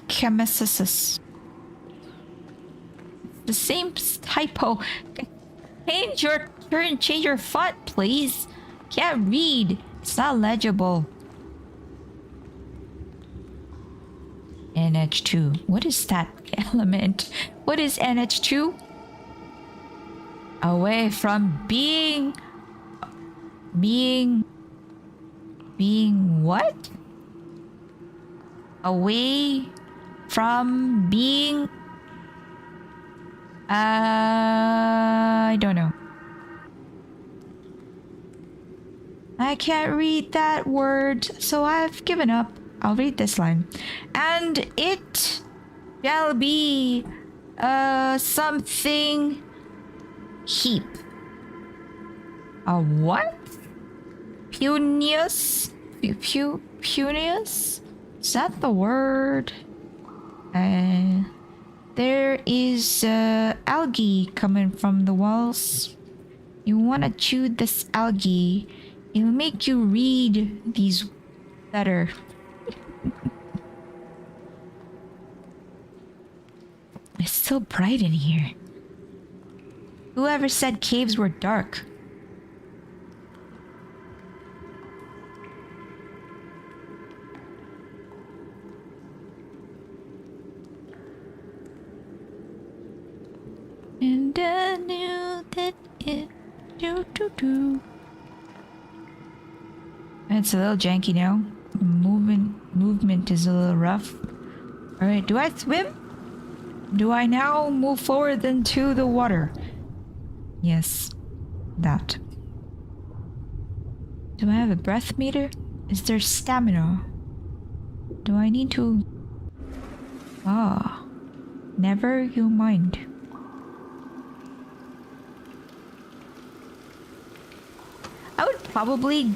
Chemicus. The same typo. Change your font, please. Can't read. It's not legible. NH2. What is that element? What is NH2? Away from being what? Away from being I don't know. I can't read that word, so I've given up. I'll read this line. And it shall be something heap. A what? Punius? Punius? Is that the word? There is algae coming from the walls. You wanna chew this algae. It'll make you read these better. It's so bright in here. Whoever said caves were dark? And I knew that it do. It's a little janky now. Movement is a little rough. Alright, do I swim? Do I now move forward into the water? Yes, that. Do I have a breath meter? Is there stamina? Do I need to... Ah, never you mind. I would probably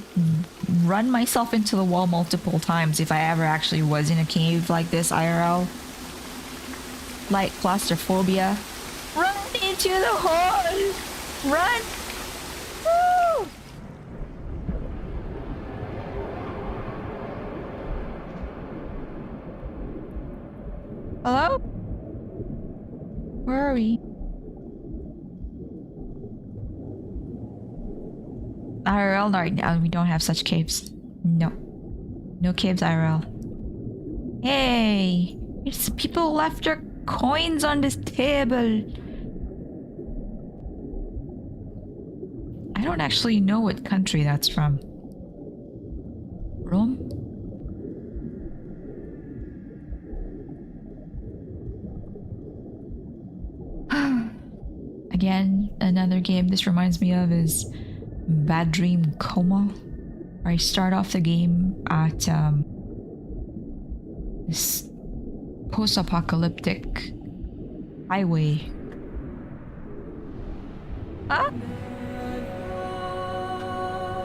run myself into the wall multiple times if I ever actually was in a cave like this IRL. Like claustrophobia. Run into the hole! Run! Woo! Hello? Where are we? IRL right now, we don't have such caves. No. No caves IRL. Hey! It's people left their coins on this table. I don't actually know what country that's from. Rome? Again, another game this reminds me of is Bad Dream Coma, where I start off the game at this post-apocalyptic highway. Huh?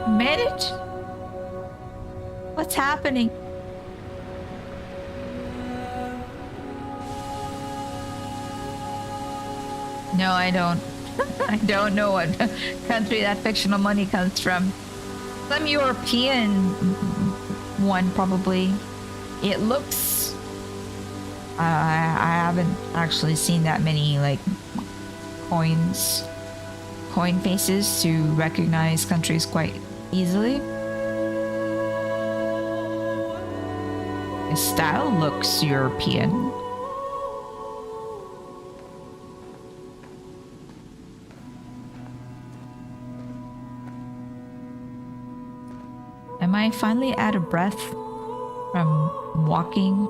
Minute? What's happening? No, I don't. I don't know what country that fictional money comes from. Some European one, probably. It looks... I haven't actually seen that many, like, coin faces to recognize countries quite easily. The style looks European. Am I finally out of breath from walking?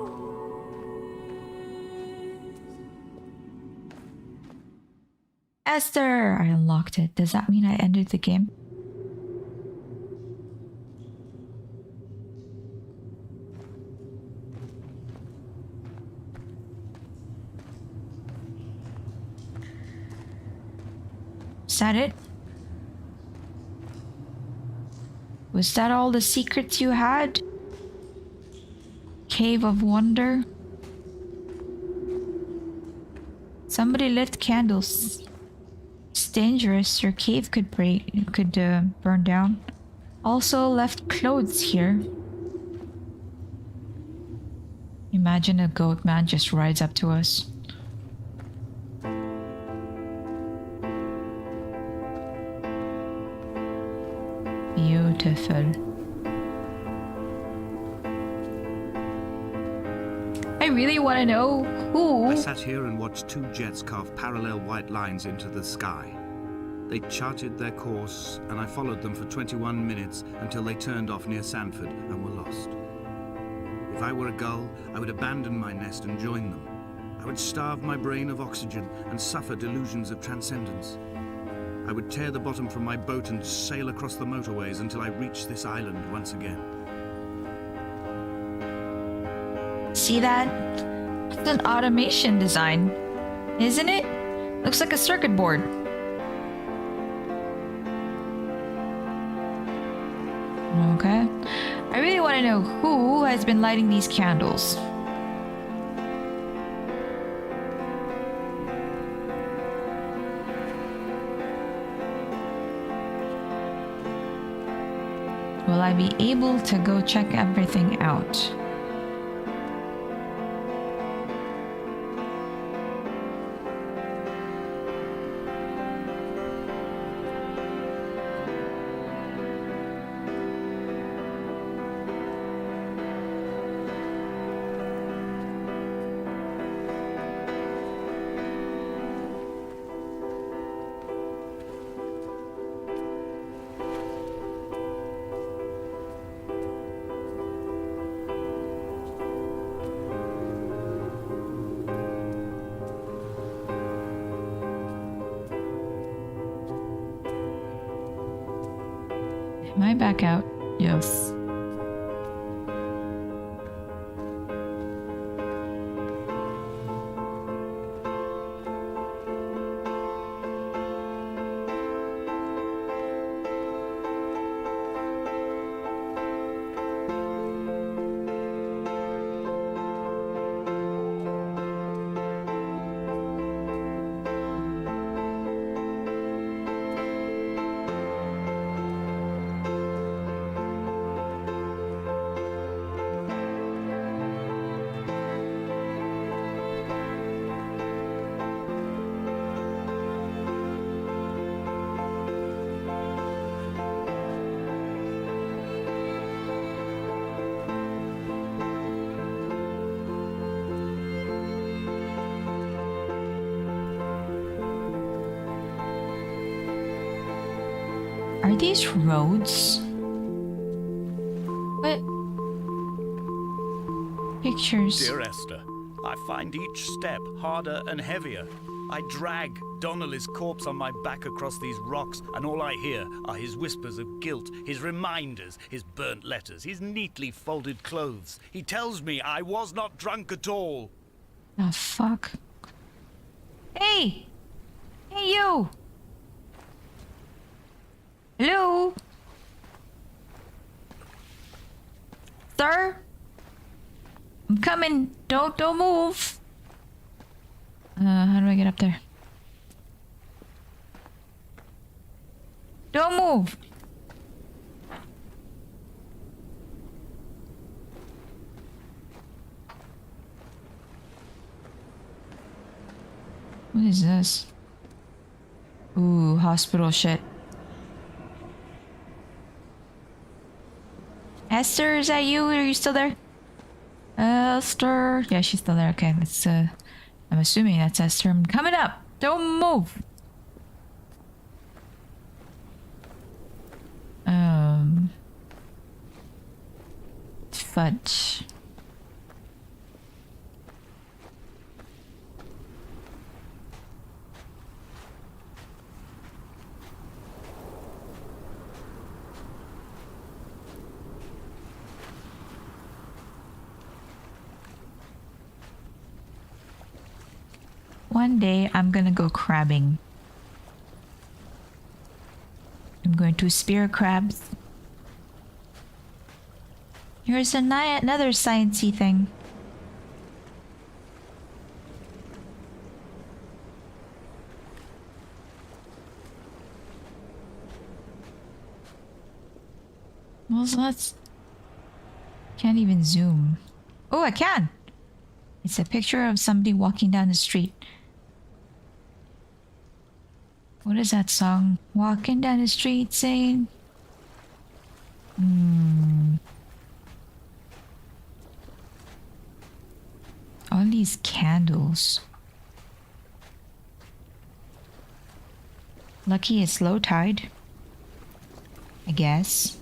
Esther! I unlocked it. Does that mean I ended the game? Is that it? Was that all the secrets you had? Cave of Wonder? Somebody lit candles. It's dangerous. Your cave could burn down. Also left clothes here. Imagine a goat man just rides up to us. Beautiful. I really want to know who... I sat here and watched two jets carve parallel white lines into the sky. They charted their course, and I followed them for 21 minutes until they turned off near Sanford and were lost. If I were a gull, I would abandon my nest and join them. I would starve my brain of oxygen and suffer delusions of transcendence. I would tear the bottom from my boat and sail across the motorways until I reached this island once again. See that? It's an automation design, isn't it? Looks like a circuit board. Okay. I really want to know who has been lighting these candles. Will I be able to go check everything out? Am I back out? Yes. Are these roads? What? Pictures. Dear Esther, I find each step harder and heavier. I drag Donnelly's corpse on my back across these rocks, and all I hear are his whispers of guilt, his reminders, his burnt letters, his neatly folded clothes. He tells me I was not drunk at all. Oh, fuck. Hey! Hey, you! Hello? Sir? I'm coming. Don't move. How do I get up there? Don't move. What is this? Ooh, hospital shit. Esther, is that you? Are you still there? Esther. Yeah, she's still there. Okay, let's I'm assuming that's Esther. I'm coming up. Don't move. Fudge. One day I'm gonna go crabbing. I'm going to spear crabs. Here's another sciencey thing. Well, so let's... Can't even zoom. Oh, I can! It's a picture of somebody walking down the street. What is that song? Walking down the street saying... All these candles. Lucky it's low tide. I guess.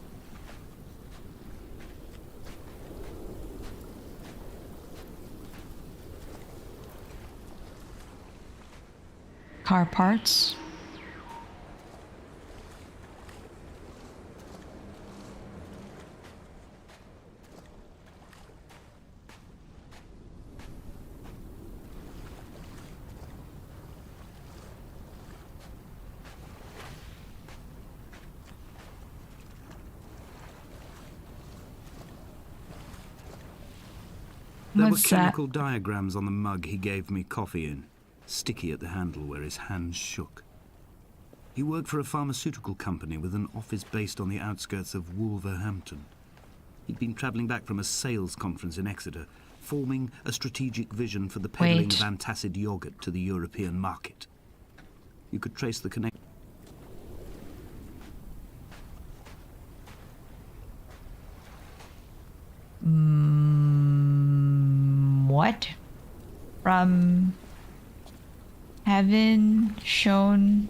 Car parts. There were What's that? chemical diagrams on the mug he gave me coffee in, sticky at the handle where his hands shook. He worked for a pharmaceutical company with an office based on the outskirts of Wolverhampton. He'd been travelling back from a sales conference in Exeter, forming a strategic vision for the peddling of antacid yogurt to the European market. You could trace the connection. What? From heaven shone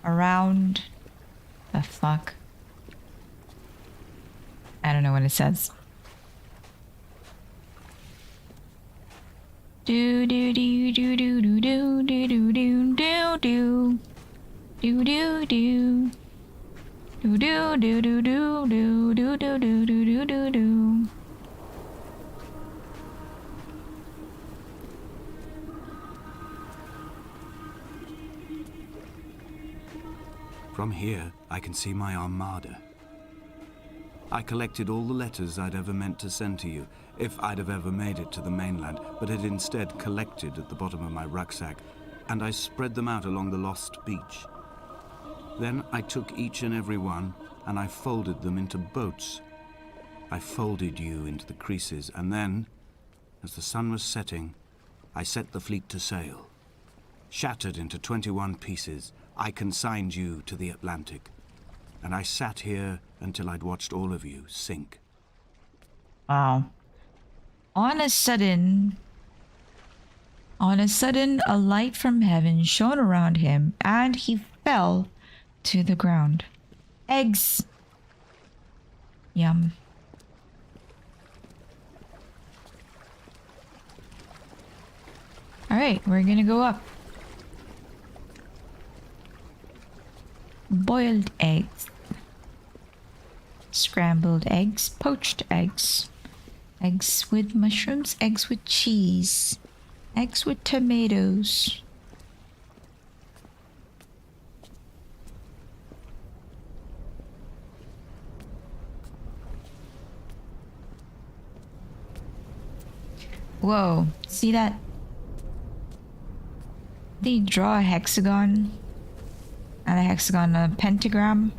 around the fuck? I don't know what it says. Do do do do do do do do do do do. Do do do. Do do do do do do do do do do do do. From here, I can see my armada. I collected all the letters I'd ever meant to send to you, if I'd have ever made it to the mainland, but had instead collected at the bottom of my rucksack, and I spread them out along the lost beach. Then I took each and every one, and I folded them into boats. I folded you into the creases, and then, as the sun was setting, I set the fleet to sail. Shattered into 21 pieces, I consigned you to the Atlantic, and I sat here until I'd watched all of you sink. Wow. On a sudden, a light from heaven shone around him, and he fell to the ground. Eggs. Yum. All right, we're gonna go up. Boiled eggs. Scrambled eggs, poached eggs. Eggs with mushrooms, eggs with cheese. Eggs with tomatoes. Whoa, see that? They draw a hexagon, not a hexagon, a pentagram,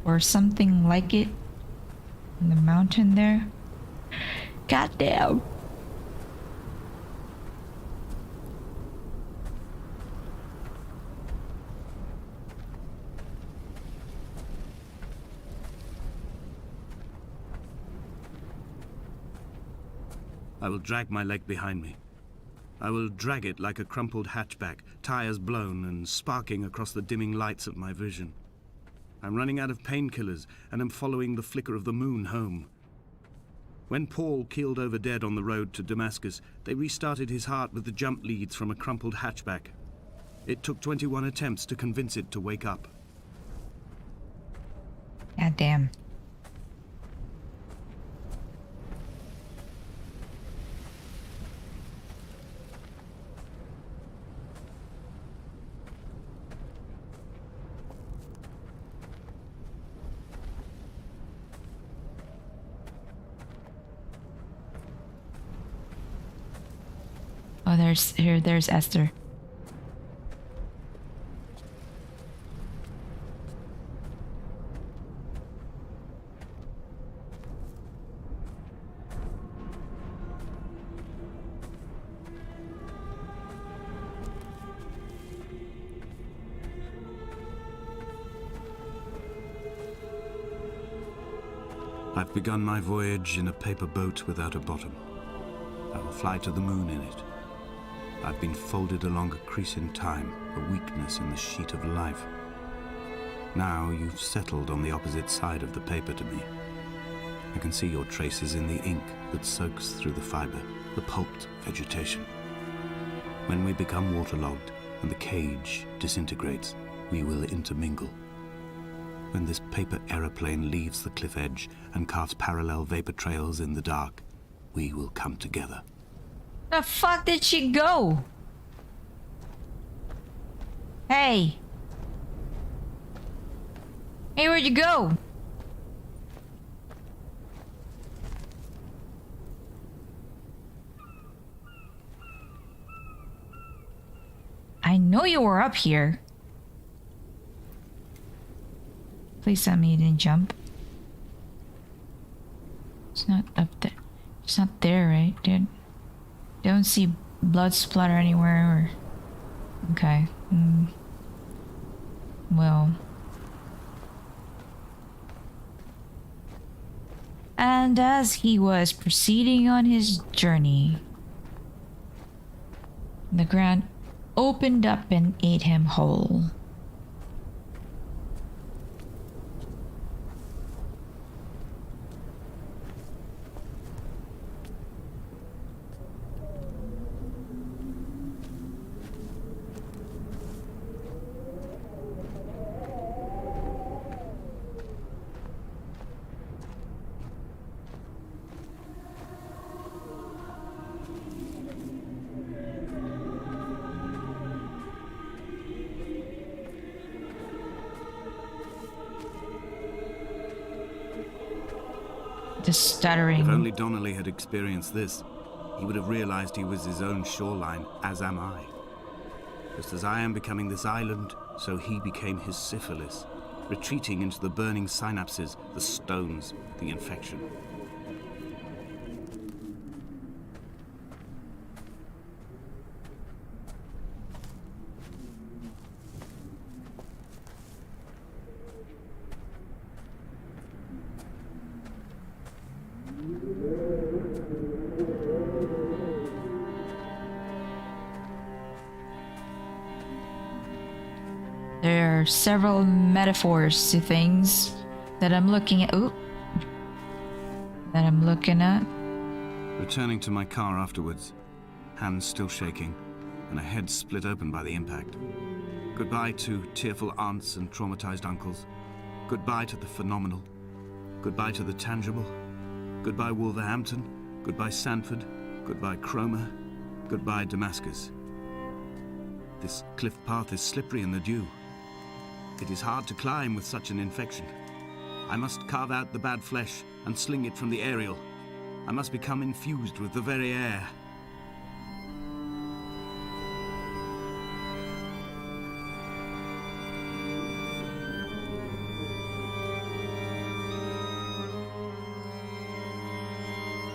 or something like it, in the mountain there. Goddamn. I will drag my leg behind me. I will drag it like a crumpled hatchback, tires blown and sparking across the dimming lights of my vision. I'm running out of painkillers and am following the flicker of the moon home. When Paul keeled over dead on the road to Damascus, they restarted his heart with the jump leads from a crumpled hatchback. It took 21 attempts to convince it to wake up. God damn. Oh, there's Esther. I've begun my voyage in a paper boat without a bottom. I will fly to the moon in it. I've been folded along a crease in time, a weakness in the sheet of life. Now you've settled on the opposite side of the paper to me. I can see your traces in the ink that soaks through the fiber, the pulped vegetation. When we become waterlogged and the cage disintegrates, we will intermingle. When this paper aeroplane leaves the cliff edge and carves parallel vapor trails in the dark, we will come together. The fuck did she go? Hey. Hey, where'd you go? I know you were up here. Please tell me you didn't jump. It's not up there. It's not there, right, dude? Don't see blood splatter anywhere or... Okay. Well. And as he was proceeding on his journey, the ground opened up and ate him whole. the stuttering. If only Donnelly had experienced this, he would have realized he was his own shoreline, as am I. Just as I am becoming this island, so he became his syphilis, retreating into the burning synapses, the stones, the infection. There are several metaphors to things that I'm looking at. Returning to my car afterwards, hands still shaking, and a head split open by the impact. Goodbye to tearful aunts and traumatized uncles. Goodbye to the phenomenal. Goodbye to the tangible. Goodbye Wolverhampton. Goodbye Sanford. Goodbye Cromer. Goodbye Damascus. This cliff path is slippery in the dew. It is hard to climb with such an infection. I must carve out the bad flesh and sling it from the aerial. I must become infused with the very air.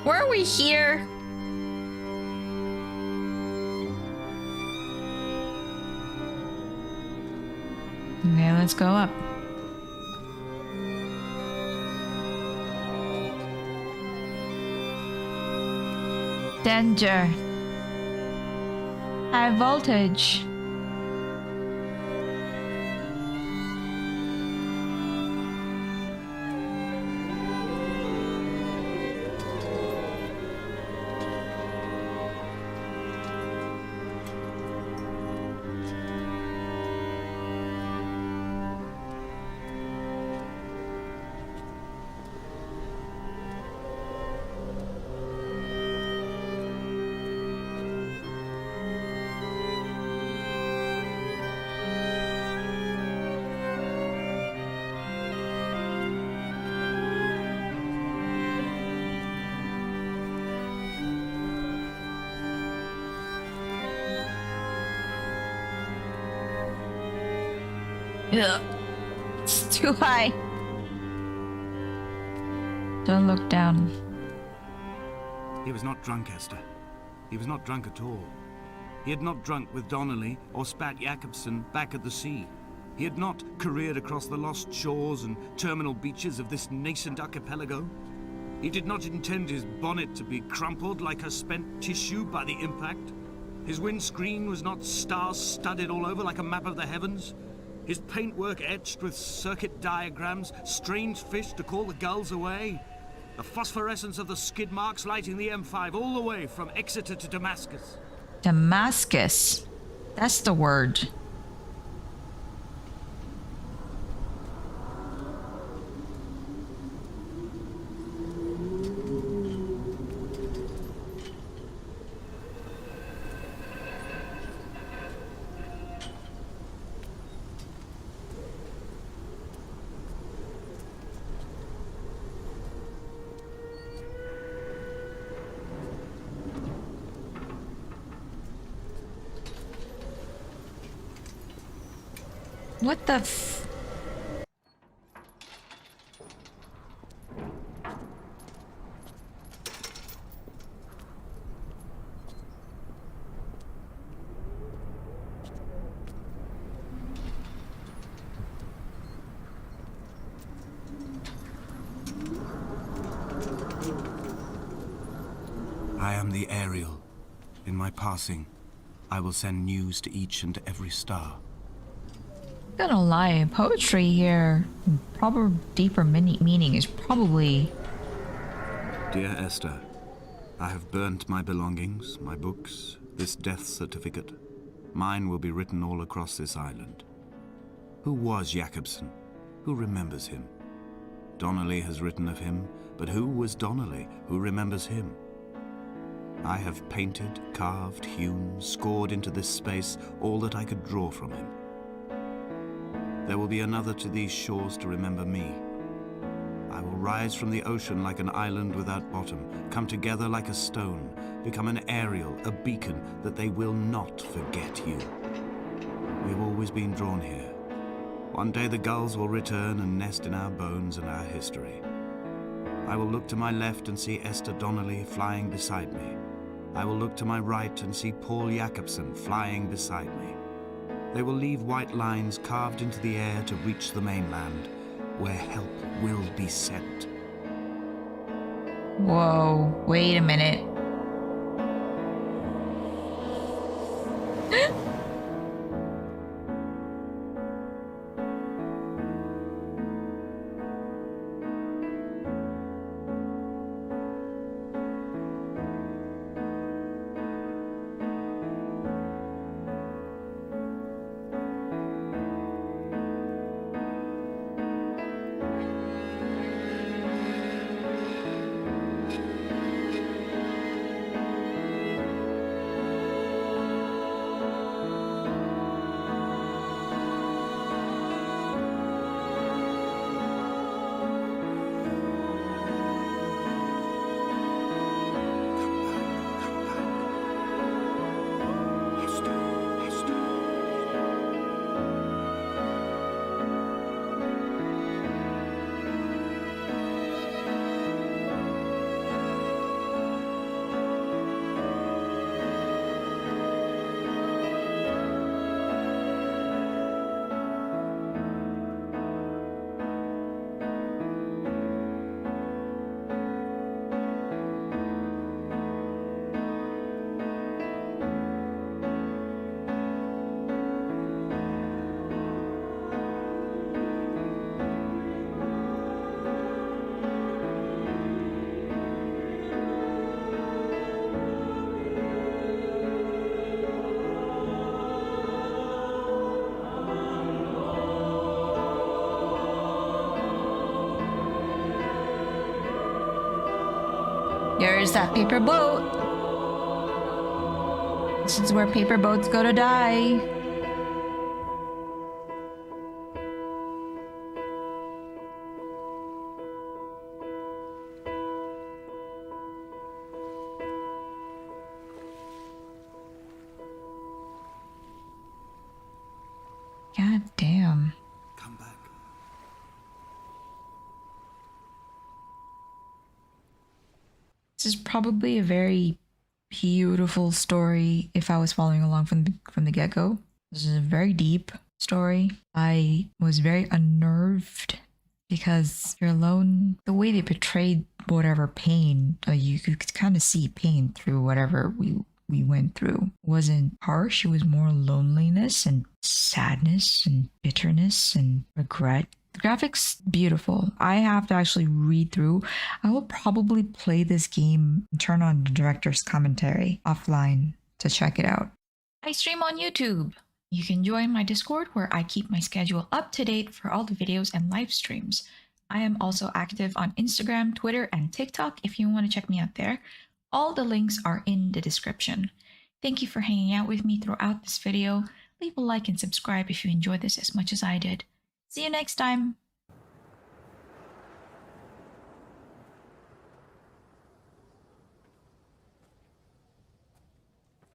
Were we here? Okay, let's go up. Danger. High voltage. Ugh. It's too high. Don't look down. He was not drunk, Esther. He was not drunk at all. He had not drunk with Donnelly or spat Jakobsen back at the sea. He had not careered across the lost shores and terminal beaches of this nascent archipelago. He did not intend his bonnet to be crumpled like a spent tissue by the impact. His windscreen was not star-studded all over like a map of the heavens. His paintwork etched with circuit diagrams, strange fish to call the gulls away. The phosphorescence of the skid marks lighting the M5 all the way from Exeter to Damascus. Damascus. That's the word. What the f... I am the Ariel. In my passing, I will send news to each and every star. Gonna lie, poetry here, proper deeper meaning is probably... Dear Esther, I have burnt my belongings, my books, this death certificate. Mine will be written all across this island. Who was Jakobsen? Who remembers him? Donnelly has written of him, but who was Donnelly? Who remembers him? I have painted, carved, hewn, scored into this space all that I could draw from him. There will be another to these shores to remember me. I will rise from the ocean like an island without bottom, come together like a stone, become an aerial, a beacon that they will not forget you. We've always been drawn here. One day the gulls will return and nest in our bones and our history. I will look to my left and see Esther Donnelly flying beside me. I will look to my right and see Paul Jacobson flying beside me. They will leave white lines carved into the air to reach the mainland, where help will be sent. Whoa, wait a minute. There's that paper boat. This is where paper boats go to die. God damn. Come back. This is probably a very beautiful story if I was following along from the get-go. This is a very deep story. I was very unnerved because you're alone. The way they portrayed whatever pain, you could kind of see pain through whatever we went through. It wasn't harsh. It was more loneliness and sadness and bitterness and regret. The graphics, beautiful. I have to actually read through. I will probably play this game and turn on the director's commentary offline to check it out. I stream on YouTube. You can join my Discord where I keep my schedule up to date for all the videos and live streams. I am also active on Instagram, Twitter, and TikTok if you want to check me out there. All the links are in the description. Thank you for hanging out with me throughout this video. Leave a like and subscribe if you enjoyed this as much as I did. See you next time!